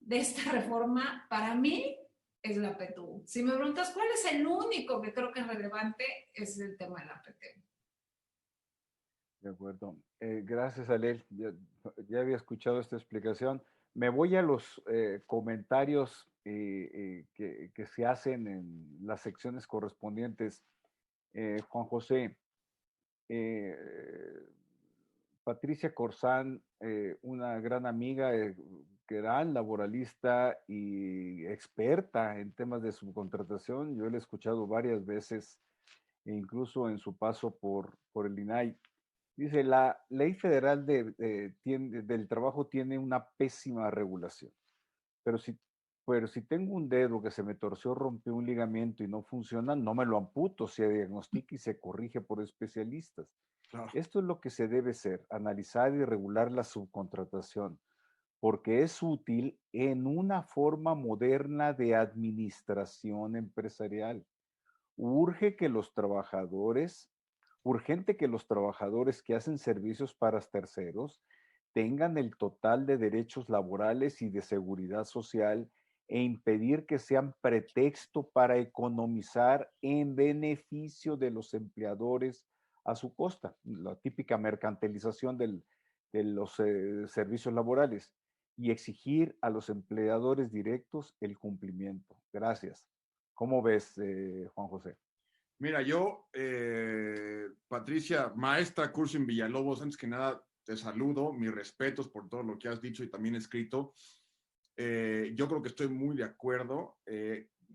Speaker 2: de esta reforma, para mí es la PTU. Si me preguntas cuál es el único que creo que es relevante, es el tema de la PTU.
Speaker 1: De acuerdo. Gracias, Alel. Ya había escuchado esta explicación. Me voy a los comentarios que se hacen en las secciones correspondientes. Juan José, Patricia Corzán, una gran amiga, gran laboralista y experta en temas de subcontratación. Yo la he escuchado varias veces, e incluso en su paso por el INAI. Dice, la Ley Federal del Trabajo tiene una pésima regulación, pero si pero si tengo un dedo que se me torció, rompió un ligamento y no funciona, no me lo amputo, se diagnostica y se corrige por especialistas.
Speaker 3: Claro.
Speaker 1: Esto es lo que se debe hacer, analizar y regular la subcontratación, porque es útil en una forma moderna de administración empresarial. Urge que los trabajadores, urgente que los trabajadores que hacen servicios para terceros tengan el total de derechos laborales y de seguridad social e impedir que sean pretexto para economizar en beneficio de los empleadores a su costa, la típica mercantilización de los servicios laborales, y exigir a los empleadores directos el cumplimiento. Gracias. ¿Cómo ves, Juan José?
Speaker 3: Mira, yo, Patricia, maestra Cursin Villalobos, antes que nada te saludo, mis respetos por todo lo que has dicho y también escrito. Yo creo que estoy muy de acuerdo.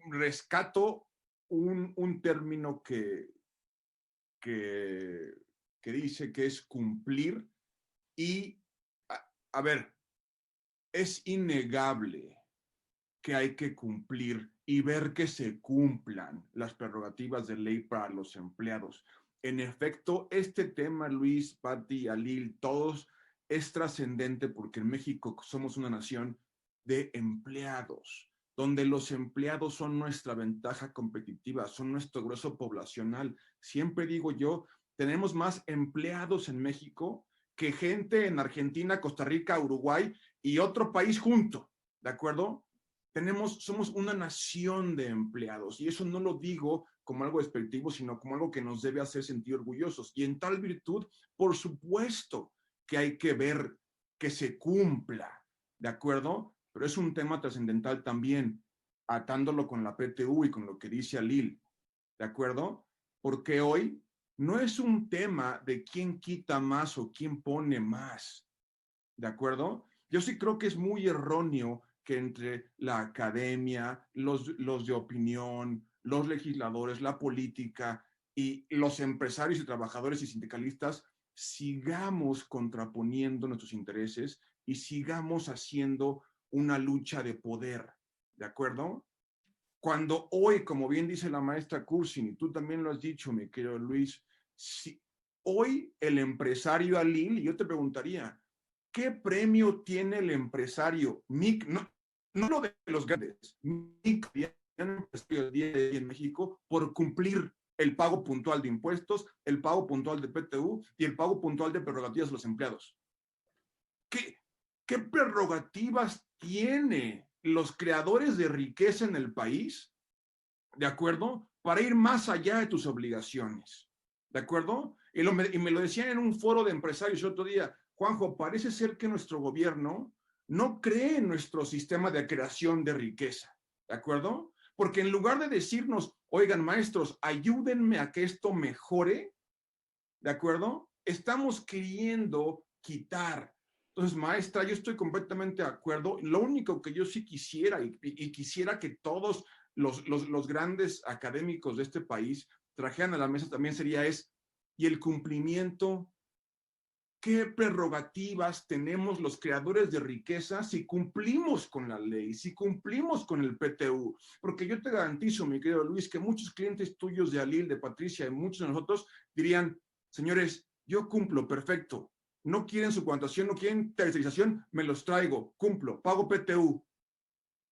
Speaker 3: Rescato un término que dice que es cumplir y, a ver, es innegable que hay que cumplir y ver que se cumplan las prerrogativas de ley para los empleados. En efecto, este tema, Luis, Pati, Alil, todos, es trascendente porque en México somos una nación de empleados, donde los empleados son nuestra ventaja competitiva, son nuestro grueso poblacional. Siempre digo yo, tenemos más empleados en México que gente en Argentina, Costa Rica, Uruguay y otro país junto, ¿de acuerdo? Somos una nación de empleados y eso no lo digo como algo despectivo, sino como algo que nos debe hacer sentir orgullosos. Y en tal virtud, por supuesto que hay que ver que se cumpla, ¿de acuerdo? Pero es un tema trascendental también, atándolo con la PTU y con lo que dice Alil, ¿de acuerdo? Porque hoy no es un tema de quién quita más o quién pone más, ¿de acuerdo? Yo sí creo que es muy erróneo que entre la academia, los de opinión, los legisladores, la política y los empresarios y trabajadores y sindicalistas sigamos contraponiendo nuestros intereses y sigamos haciendo una lucha de poder, ¿de acuerdo? Cuando hoy, como bien dice la maestra Cursin, y tú también lo has dicho, mi querido Luis, si hoy el empresario Alil, yo te preguntaría, ¿qué premio tiene el empresario MIC? No lo de los grandes, MIC, empresario día de día en México, por cumplir el pago puntual de impuestos, el pago puntual de PTU y el pago puntual de prerrogativas de los empleados. ¿Qué prerrogativas tiene los creadores de riqueza en el país, de acuerdo, para ir más allá de tus obligaciones, de acuerdo? Y me lo decían en un foro de empresarios el otro día, Juanjo, parece ser que nuestro gobierno no cree en nuestro sistema de creación de riqueza, ¿de acuerdo? Porque en lugar de decirnos, oigan maestros, ayúdenme a que esto mejore, ¿de acuerdo? Estamos queriendo quitar. Entonces, maestra, yo estoy completamente de acuerdo. Lo único que yo sí quisiera, y quisiera que todos los grandes académicos de este país trajeran a la mesa también sería y el cumplimiento, ¿qué prerrogativas tenemos los creadores de riqueza si cumplimos con la ley, si cumplimos con el PTU? Porque yo te garantizo, mi querido Luis, que muchos clientes tuyos de Alil, de Patricia y muchos de nosotros dirían, señores, yo cumplo, perfecto. No quieren su cuantización, no quieren tercerización, me los traigo, cumplo, pago PTU.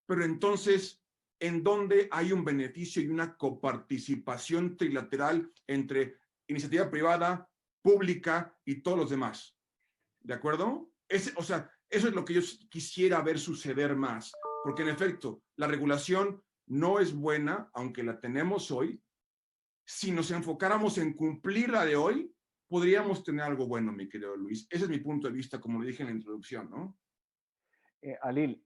Speaker 3: Pero entonces, ¿en dónde hay un beneficio y una coparticipación trilateral entre iniciativa privada, pública y todos los demás? ¿De acuerdo? O sea, eso es lo que yo quisiera ver suceder más, porque en efecto, la regulación no es buena, aunque la tenemos hoy. Si nos enfocáramos en cumplir la de hoy, podríamos tener algo bueno, mi querido Luis. Ese es mi punto de vista, como le dije en la introducción, ¿no?
Speaker 1: Alil,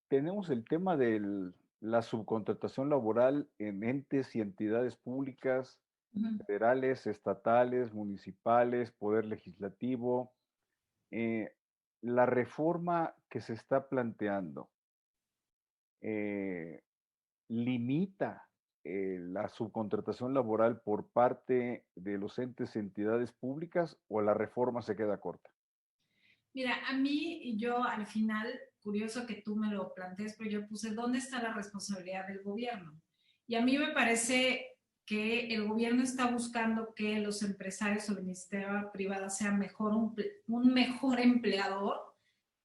Speaker 1: tenemos el tema de la subcontratación laboral en entes y entidades públicas, federales, estatales, municipales, poder legislativo. La reforma que se está planteando limita la subcontratación laboral por parte de los entes y entidades públicas, o la reforma se queda corta.
Speaker 2: Mira, a mí, yo al final curioso que tú me lo plantees, pero yo puse, ¿dónde está la responsabilidad del gobierno? Y a mí me parece que el gobierno está buscando que los empresarios o la iniciativa privada sean un mejor empleador,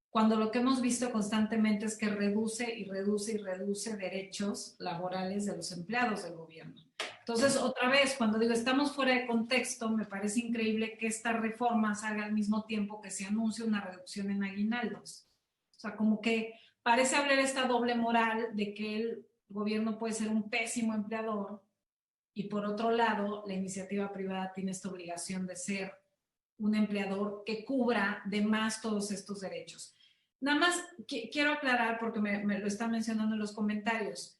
Speaker 2: cuando lo que hemos visto constantemente es que reduce y reduce y reduce derechos laborales de los empleados del gobierno. Entonces, otra vez, cuando digo estamos fuera de contexto, me parece increíble que esta reforma salga al mismo tiempo que se anuncia una reducción en aguinaldos. O sea, como que parece haber esta doble moral de que el gobierno puede ser un pésimo empleador y por otro lado, la iniciativa privada tiene esta obligación de ser un empleador que cubra de más todos estos derechos. Nada más quiero aclarar, porque me lo están mencionando en los comentarios.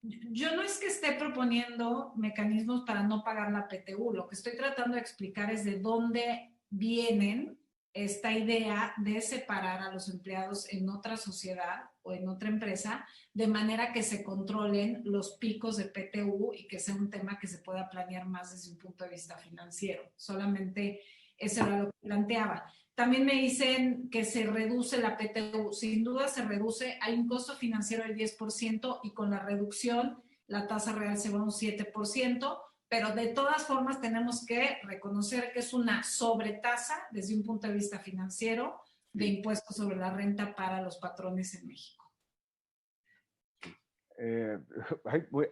Speaker 2: Yo no es que esté proponiendo mecanismos para no pagar la PTU. Lo que estoy tratando de explicar es de dónde vienen esta idea de separar a los empleados en otra sociedad o en otra empresa, de manera que se controlen los picos de PTU y que sea un tema que se pueda planear más desde un punto de vista financiero. Solamente eso era lo que planteaba. También me dicen que se reduce la PTU. Sin duda se reduce. Hay un costo financiero del 10% y con la reducción la tasa real se va a un 7%, pero de todas formas tenemos que reconocer que es una sobretasa desde un punto de vista financiero de impuestos sobre la renta para los patrones en México.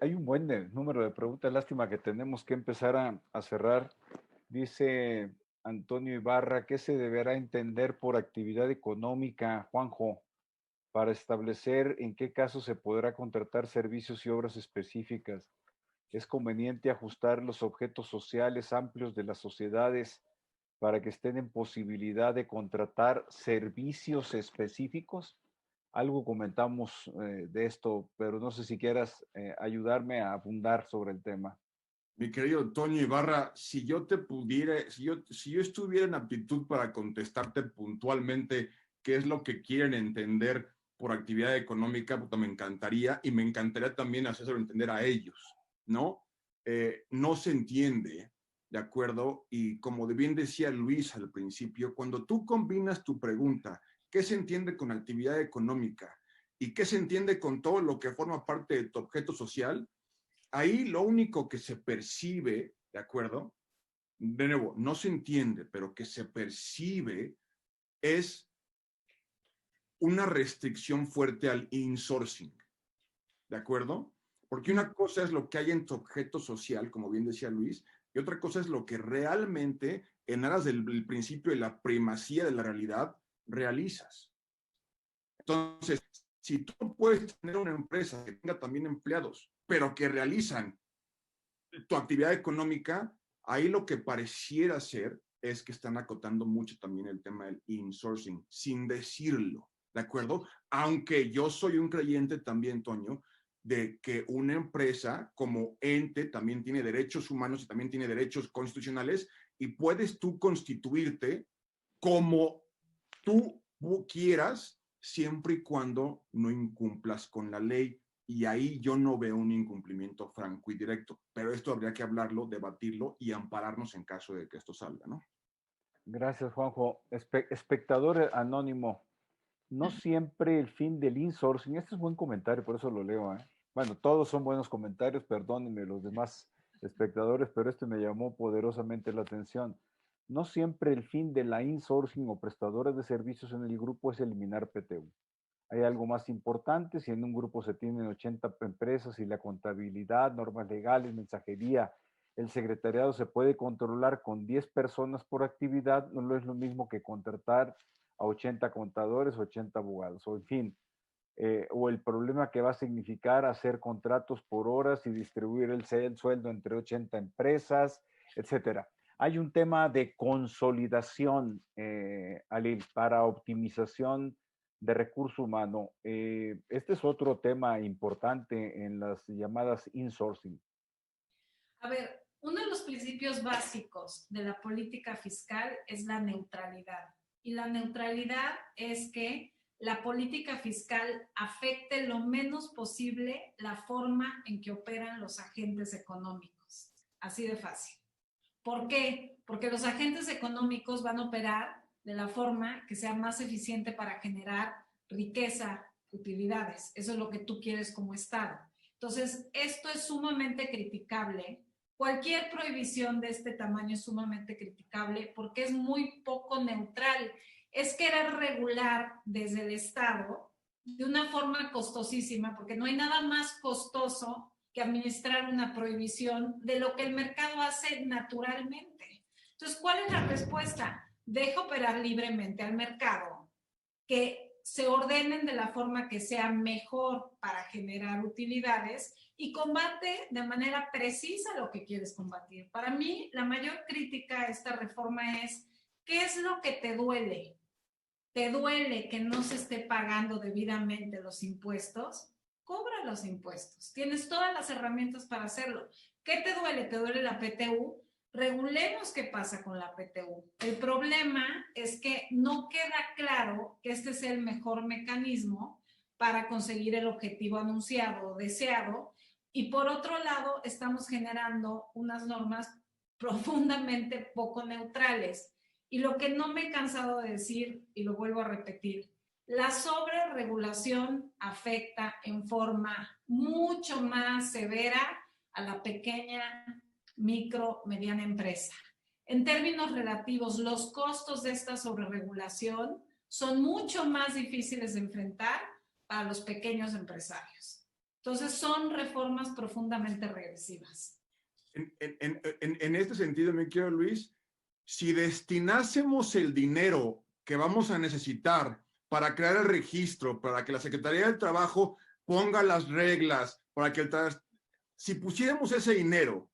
Speaker 1: Hay un buen número de preguntas. Lástima que tenemos que empezar a cerrar. Dice Antonio Ibarra, ¿qué se deberá entender por actividad económica, Juanjo, para establecer en qué casos se podrá contratar servicios y obras específicas? ¿Es conveniente ajustar los objetos sociales amplios de las sociedades para que estén en posibilidad de contratar servicios específicos? Algo comentamos de esto, pero no sé si quieras ayudarme a abundar sobre el tema.
Speaker 3: Mi querido Toño Ibarra, si yo estuviera en aptitud para contestarte puntualmente qué es lo que quieren entender por actividad económica, pues me encantaría, y me encantaría también hacerlo entender a ellos, ¿no? No se entiende, ¿de acuerdo? Y como bien decía Luis al principio, cuando tú combinas tu pregunta, ¿qué se entiende con actividad económica? ¿Y qué se entiende con todo lo que forma parte de tu objeto social? Ahí lo único que se percibe, ¿de acuerdo? De nuevo, no se entiende, pero que se percibe es una restricción fuerte al insourcing, ¿de acuerdo? Porque una cosa es lo que hay en tu objeto social, como bien decía Luis, y otra cosa es lo que realmente, en aras del principio de la primacía de la realidad, realizas. Entonces, si tú puedes tener una empresa que tenga también empleados, pero que realizan tu actividad económica, ahí lo que pareciera ser es que están acotando mucho también el tema del insourcing, sin decirlo, ¿de acuerdo? Aunque yo soy un creyente también, Toño, de que una empresa como ente también tiene derechos humanos y también tiene derechos constitucionales y puedes tú constituirte como tú quieras siempre y cuando no incumplas con la ley. Y ahí yo no veo un incumplimiento franco y directo, pero esto habría que hablarlo, debatirlo y ampararnos en caso de que esto salga, ¿no?
Speaker 1: Gracias, Juanjo. Espectador anónimo, no siempre el fin del insourcing, este es buen comentario, por eso lo leo, ¿eh? Bueno, todos son buenos comentarios, perdónenme los demás espectadores, pero este me llamó poderosamente la atención. No siempre el fin de la insourcing o prestadores de servicios en el grupo es eliminar PTU. Hay algo más importante, si en un grupo se tienen 80 empresas y la contabilidad, normas legales, mensajería, el secretariado se puede controlar con 10 personas por actividad, no es lo mismo que contratar a 80 contadores, 80 abogados, o en fin, o el problema que va a significar hacer contratos por horas y distribuir el sueldo entre 80 empresas, etcétera. Hay un tema de consolidación, Alil, para optimización de recurso humano. Este es otro tema importante en las llamadas insourcing.
Speaker 2: A ver, uno de los principios básicos de la política fiscal es la neutralidad. Y la neutralidad es que la política fiscal afecte lo menos posible la forma en que operan los agentes económicos. Así de fácil. ¿Por qué? Porque los agentes económicos van a operar de la forma que sea más eficiente para generar riqueza, utilidades. Eso es lo que tú quieres como Estado. Entonces, esto es sumamente criticable. Cualquier prohibición de este tamaño es sumamente criticable porque es muy poco neutral. Es querer regular desde el Estado de una forma costosísima, porque no hay nada más costoso que administrar una prohibición de lo que el mercado hace naturalmente. Entonces, ¿cuál es la respuesta? Deja operar libremente al mercado, que se ordenen de la forma que sea mejor para generar utilidades y combate de manera precisa lo que quieres combatir. Para mí, la mayor crítica a esta reforma es, ¿qué es lo que te duele? ¿Te duele que no se esté pagando debidamente los impuestos? Cobra los impuestos. Tienes todas las herramientas para hacerlo. ¿Qué te duele? ¿Te duele la PTU? Regulemos qué pasa con la PTU. El problema es que no queda claro que este sea el mejor mecanismo para conseguir el objetivo anunciado o deseado. Y por otro lado, estamos generando unas normas profundamente poco neutrales. Y lo que no me he cansado de decir, y lo vuelvo a repetir, la sobreregulación afecta en forma mucho más severa a la pequeña, micro, mediana empresa. En términos relativos, los costos de esta sobreregulación son mucho más difíciles de enfrentar para los pequeños empresarios. Entonces, son reformas profundamente regresivas.
Speaker 3: En este sentido, mi querido Luis, si destinásemos el dinero que vamos a necesitar para crear el registro, para que la Secretaría del Trabajo ponga las reglas, para que si pusiéramos ese dinero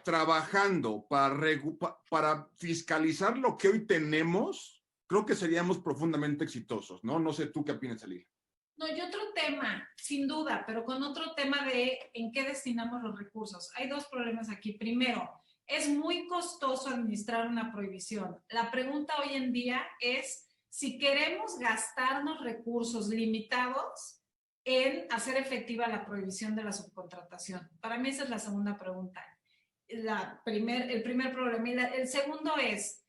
Speaker 3: trabajando para fiscalizar lo que hoy tenemos, creo que seríamos profundamente exitosos, ¿no? No sé tú qué opinas, Alil.
Speaker 2: No, y otro tema, sin duda, pero con otro tema de en qué destinamos los recursos. Hay dos problemas aquí. Primero, es muy costoso administrar una prohibición. La pregunta hoy en día es si queremos gastarnos recursos limitados en hacer efectiva la prohibición de la subcontratación. Para mí esa es la segunda pregunta. El primer problema. Y el segundo es,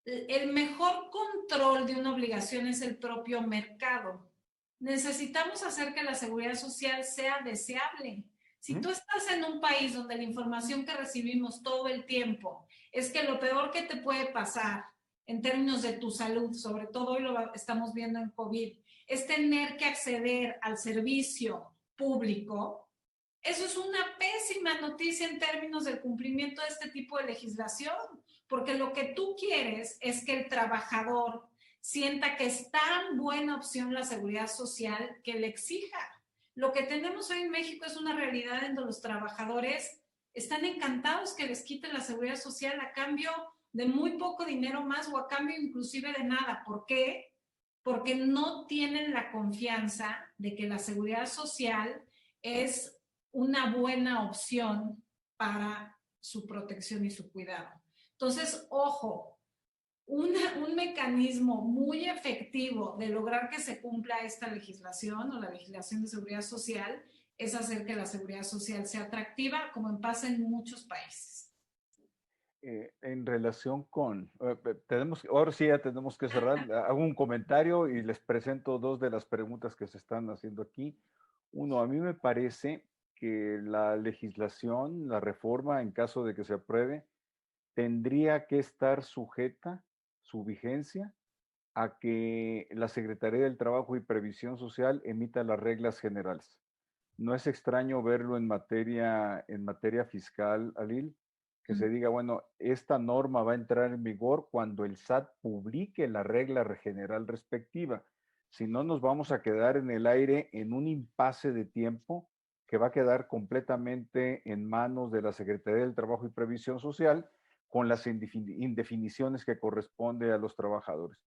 Speaker 2: el mejor control de una obligación es el propio mercado. Necesitamos hacer que la seguridad social sea deseable. Si tú estás en un país donde la información que recibimos todo el tiempo es que lo peor que te puede pasar en términos de tu salud, sobre todo hoy lo estamos viendo en COVID, es tener que acceder al servicio público, eso es una pésima noticia en términos del cumplimiento de este tipo de legislación, porque lo que tú quieres es que el trabajador sienta que es tan buena opción la seguridad social que le exija. Lo que tenemos hoy en México es una realidad en donde los trabajadores están encantados que les quiten la seguridad social a cambio de muy poco dinero más o a cambio inclusive de nada. ¿Por qué? Porque no tienen la confianza de que la seguridad social es una buena opción para su protección y su cuidado. Entonces, ojo, un mecanismo muy efectivo de lograr que se cumpla esta legislación o la legislación de seguridad social es hacer que la seguridad social sea atractiva, como pasa en muchos países.
Speaker 1: En relación con, ahora sí ya tenemos que cerrar, hago un comentario y les presento dos de las preguntas que se están haciendo aquí. Uno, a mí me parece que la legislación, la reforma, en caso de que se apruebe, tendría que estar sujeta, su vigencia, a que la Secretaría del Trabajo y Previsión Social emita las reglas generales. No es extraño verlo en materia fiscal, Alil, que se diga, bueno, esta norma va a entrar en vigor cuando el SAT publique la regla general respectiva. Si no, nos vamos a quedar en el aire en un impasse de tiempo que va a quedar completamente en manos de la Secretaría del Trabajo y Previsión Social con las indefiniciones que corresponde a los trabajadores.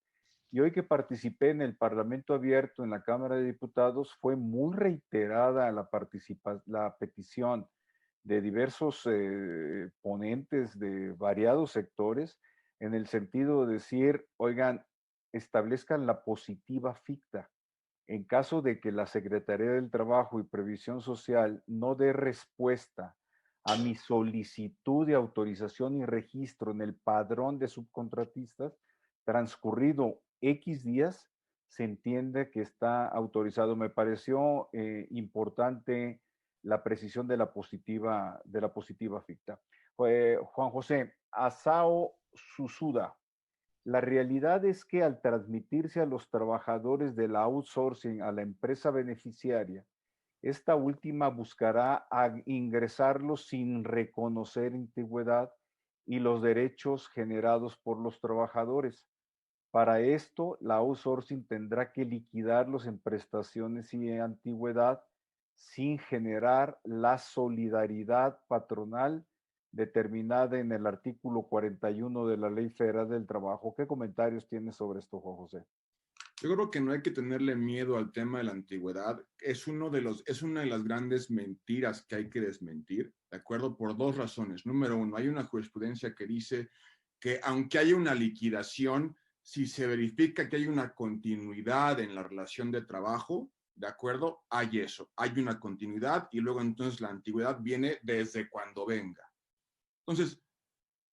Speaker 1: Y hoy que participé en el Parlamento Abierto en la Cámara de Diputados, fue muy reiterada la petición de diversos ponentes de variados sectores en el sentido de decir, oigan, establezcan la positiva ficta. En caso de que la Secretaría del Trabajo y Previsión Social no dé respuesta a mi solicitud de autorización y registro en el padrón de subcontratistas, transcurrido X días, se entiende que está autorizado. Me pareció importante la precisión de la positiva ficta. Juan José, Asao Susuda. La realidad es que al transmitirse a los trabajadores del outsourcing a la empresa beneficiaria, esta última buscará ingresarlos sin reconocer antigüedad y los derechos generados por los trabajadores. Para esto, la outsourcing tendrá que liquidarlos en prestaciones y antigüedad sin generar la solidaridad patronal determinada en el artículo 41 de la Ley Federal del Trabajo. ¿Qué comentarios tienes sobre esto, Juan José?
Speaker 3: Yo creo que no hay que tenerle miedo al tema de la antigüedad. Es una de las grandes mentiras que hay que desmentir, ¿de acuerdo? Por dos razones. Número uno, hay una jurisprudencia que dice que aunque haya una liquidación, si se verifica que hay una continuidad en la relación de trabajo, ¿de acuerdo? Hay eso, hay una continuidad y luego entonces la antigüedad viene desde cuando venga. Entonces,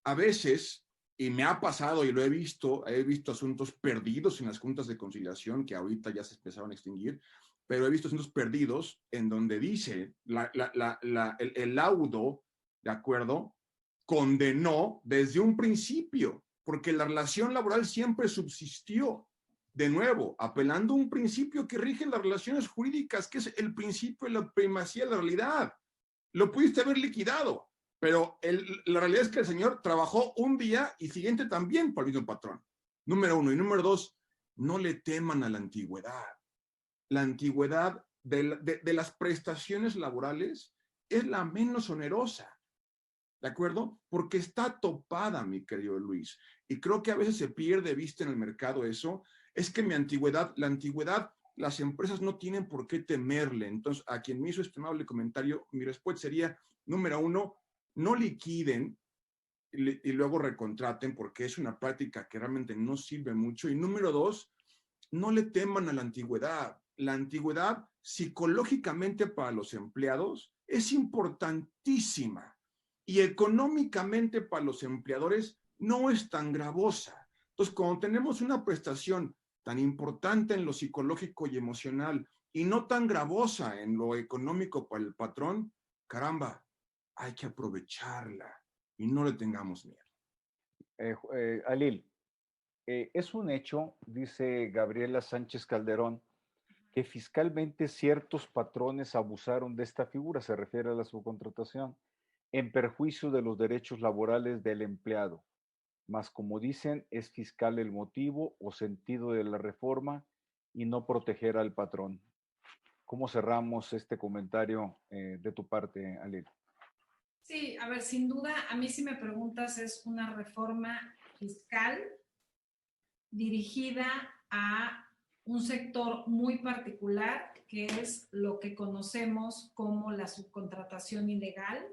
Speaker 3: a veces, y me ha pasado y lo he visto asuntos perdidos en las juntas de conciliación que ahorita ya se empezaron a extinguir, pero he visto asuntos perdidos en donde dice el laudo, ¿de acuerdo? Condenó desde un principio, porque la relación laboral siempre subsistió. De nuevo, apelando a un principio que rige las relaciones jurídicas, que es el principio de la primacía de la realidad. Lo pudiste haber liquidado, pero la realidad es que el señor trabajó un día y siguiente también por el mismo patrón. Número uno. Y número dos, no le teman a la antigüedad. La antigüedad de las prestaciones laborales es la menos onerosa. ¿De acuerdo? Porque está topada, mi querido Luis. Y creo que a veces se pierde de vista en el mercado eso. Es que la antigüedad, las empresas no tienen por qué temerle. Entonces, a quien me hizo este amable comentario, mi respuesta sería, número uno, no liquiden y luego recontraten porque es una práctica que realmente no sirve mucho. Y número dos, no le teman a la antigüedad. La antigüedad psicológicamente para los empleados es importantísima y económicamente para los empleadores no es tan gravosa. Entonces, cuando tenemos una prestación tan importante en lo psicológico y emocional y no tan gravosa en lo económico para el patrón, caramba, hay que aprovecharla y no le tengamos miedo.
Speaker 1: Alil, es un hecho, dice Gabriela Sánchez Calderón, que fiscalmente ciertos patrones abusaron de esta figura, se refiere a la subcontratación, en perjuicio de los derechos laborales del empleado. Mas, como dicen, es fiscal el motivo o sentido de la reforma y no proteger al patrón. ¿Cómo cerramos este comentario de tu parte, Alil?
Speaker 2: Sí, a ver, sin duda, a mí si me preguntas, es una reforma fiscal dirigida a un sector muy particular, que es lo que conocemos como la subcontratación ilegal,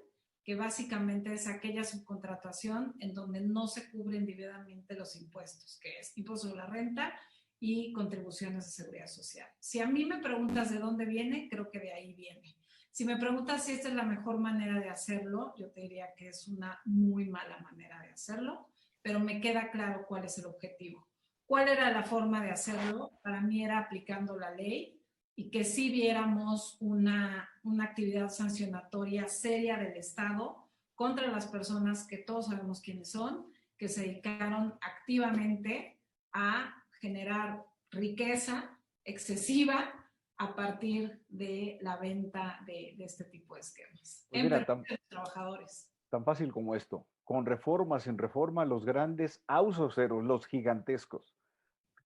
Speaker 2: que básicamente es aquella subcontratación en donde no se cubren debidamente los impuestos, que es impuesto sobre la renta y contribuciones de seguridad social. Si a mí me preguntas de dónde viene, creo que de ahí viene. Si me preguntas si esta es la mejor manera de hacerlo, yo te diría que es una muy mala manera de hacerlo, pero me queda claro cuál es el objetivo. ¿Cuál era la forma de hacerlo? Para mí era aplicando la ley y que sí viéramos una actividad sancionatoria seria del Estado contra las personas que todos sabemos quiénes son, que se dedicaron activamente a generar riqueza excesiva a partir de la venta de este tipo de esquemas.
Speaker 1: Pues mira,
Speaker 2: en los trabajadores.
Speaker 1: Tan fácil como esto. Con reforma, sin reforma, los grandes outsourceros, los gigantescos,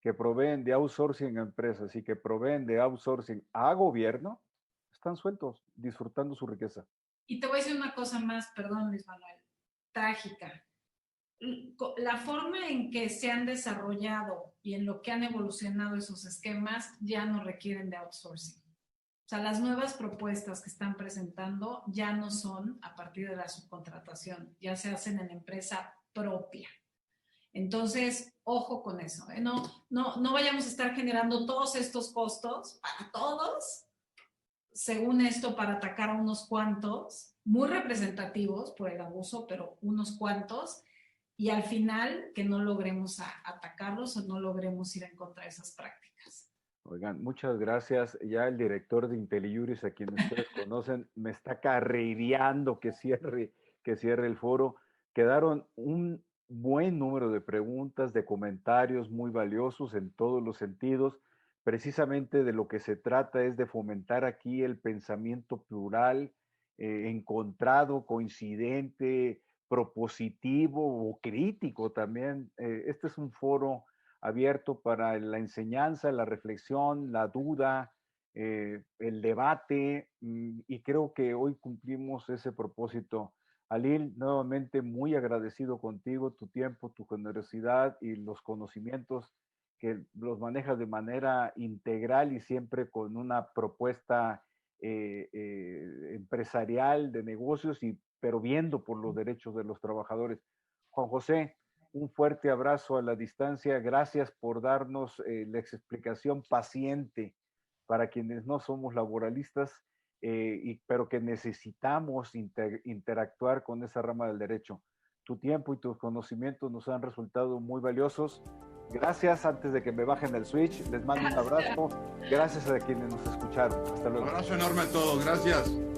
Speaker 1: que proveen de outsourcing a empresas y que proveen de outsourcing a gobierno, están sueltos, disfrutando su riqueza.
Speaker 2: Y te voy a decir una cosa más, perdón, Luis Manuel, trágica. La forma en que se han desarrollado y en lo que han evolucionado esos esquemas ya no requieren de outsourcing. O sea, las nuevas propuestas que están presentando ya no son a partir de la subcontratación, ya se hacen en empresa propia. Entonces, ojo con eso, ¿eh? No vayamos a estar generando todos estos costos para todos, según esto, para atacar a unos cuantos, muy representativos por el abuso, pero unos cuantos, y al final que no logremos atacarlos o no logremos ir en contra de esas prácticas.
Speaker 1: Oigan, muchas gracias. Ya el director de IntelliJuris, a quien ustedes conocen, me está carrereando que cierre el foro. Quedaron un buen número de preguntas, de comentarios muy valiosos en todos los sentidos. Precisamente de lo que se trata es de fomentar aquí el pensamiento plural, encontrado, coincidente, propositivo o crítico también. Este es un foro abierto para la enseñanza, la reflexión, la duda, el debate, y creo que hoy cumplimos ese propósito. Alil, nuevamente muy agradecido contigo, tu tiempo, tu generosidad y los conocimientos que los manejas de manera integral y siempre con una propuesta empresarial de negocios, pero viendo por los derechos de los trabajadores. Juan José, un fuerte abrazo a la distancia. Gracias por darnos la explicación paciente para quienes no somos laboralistas, pero que necesitamos interactuar con esa rama del derecho. Tu tiempo y tus conocimientos nos han resultado muy valiosos. Gracias. Antes de que me bajen el switch, les mando un abrazo. Gracias a quienes nos escucharon. Hasta luego.
Speaker 3: Un abrazo enorme a todos. Gracias.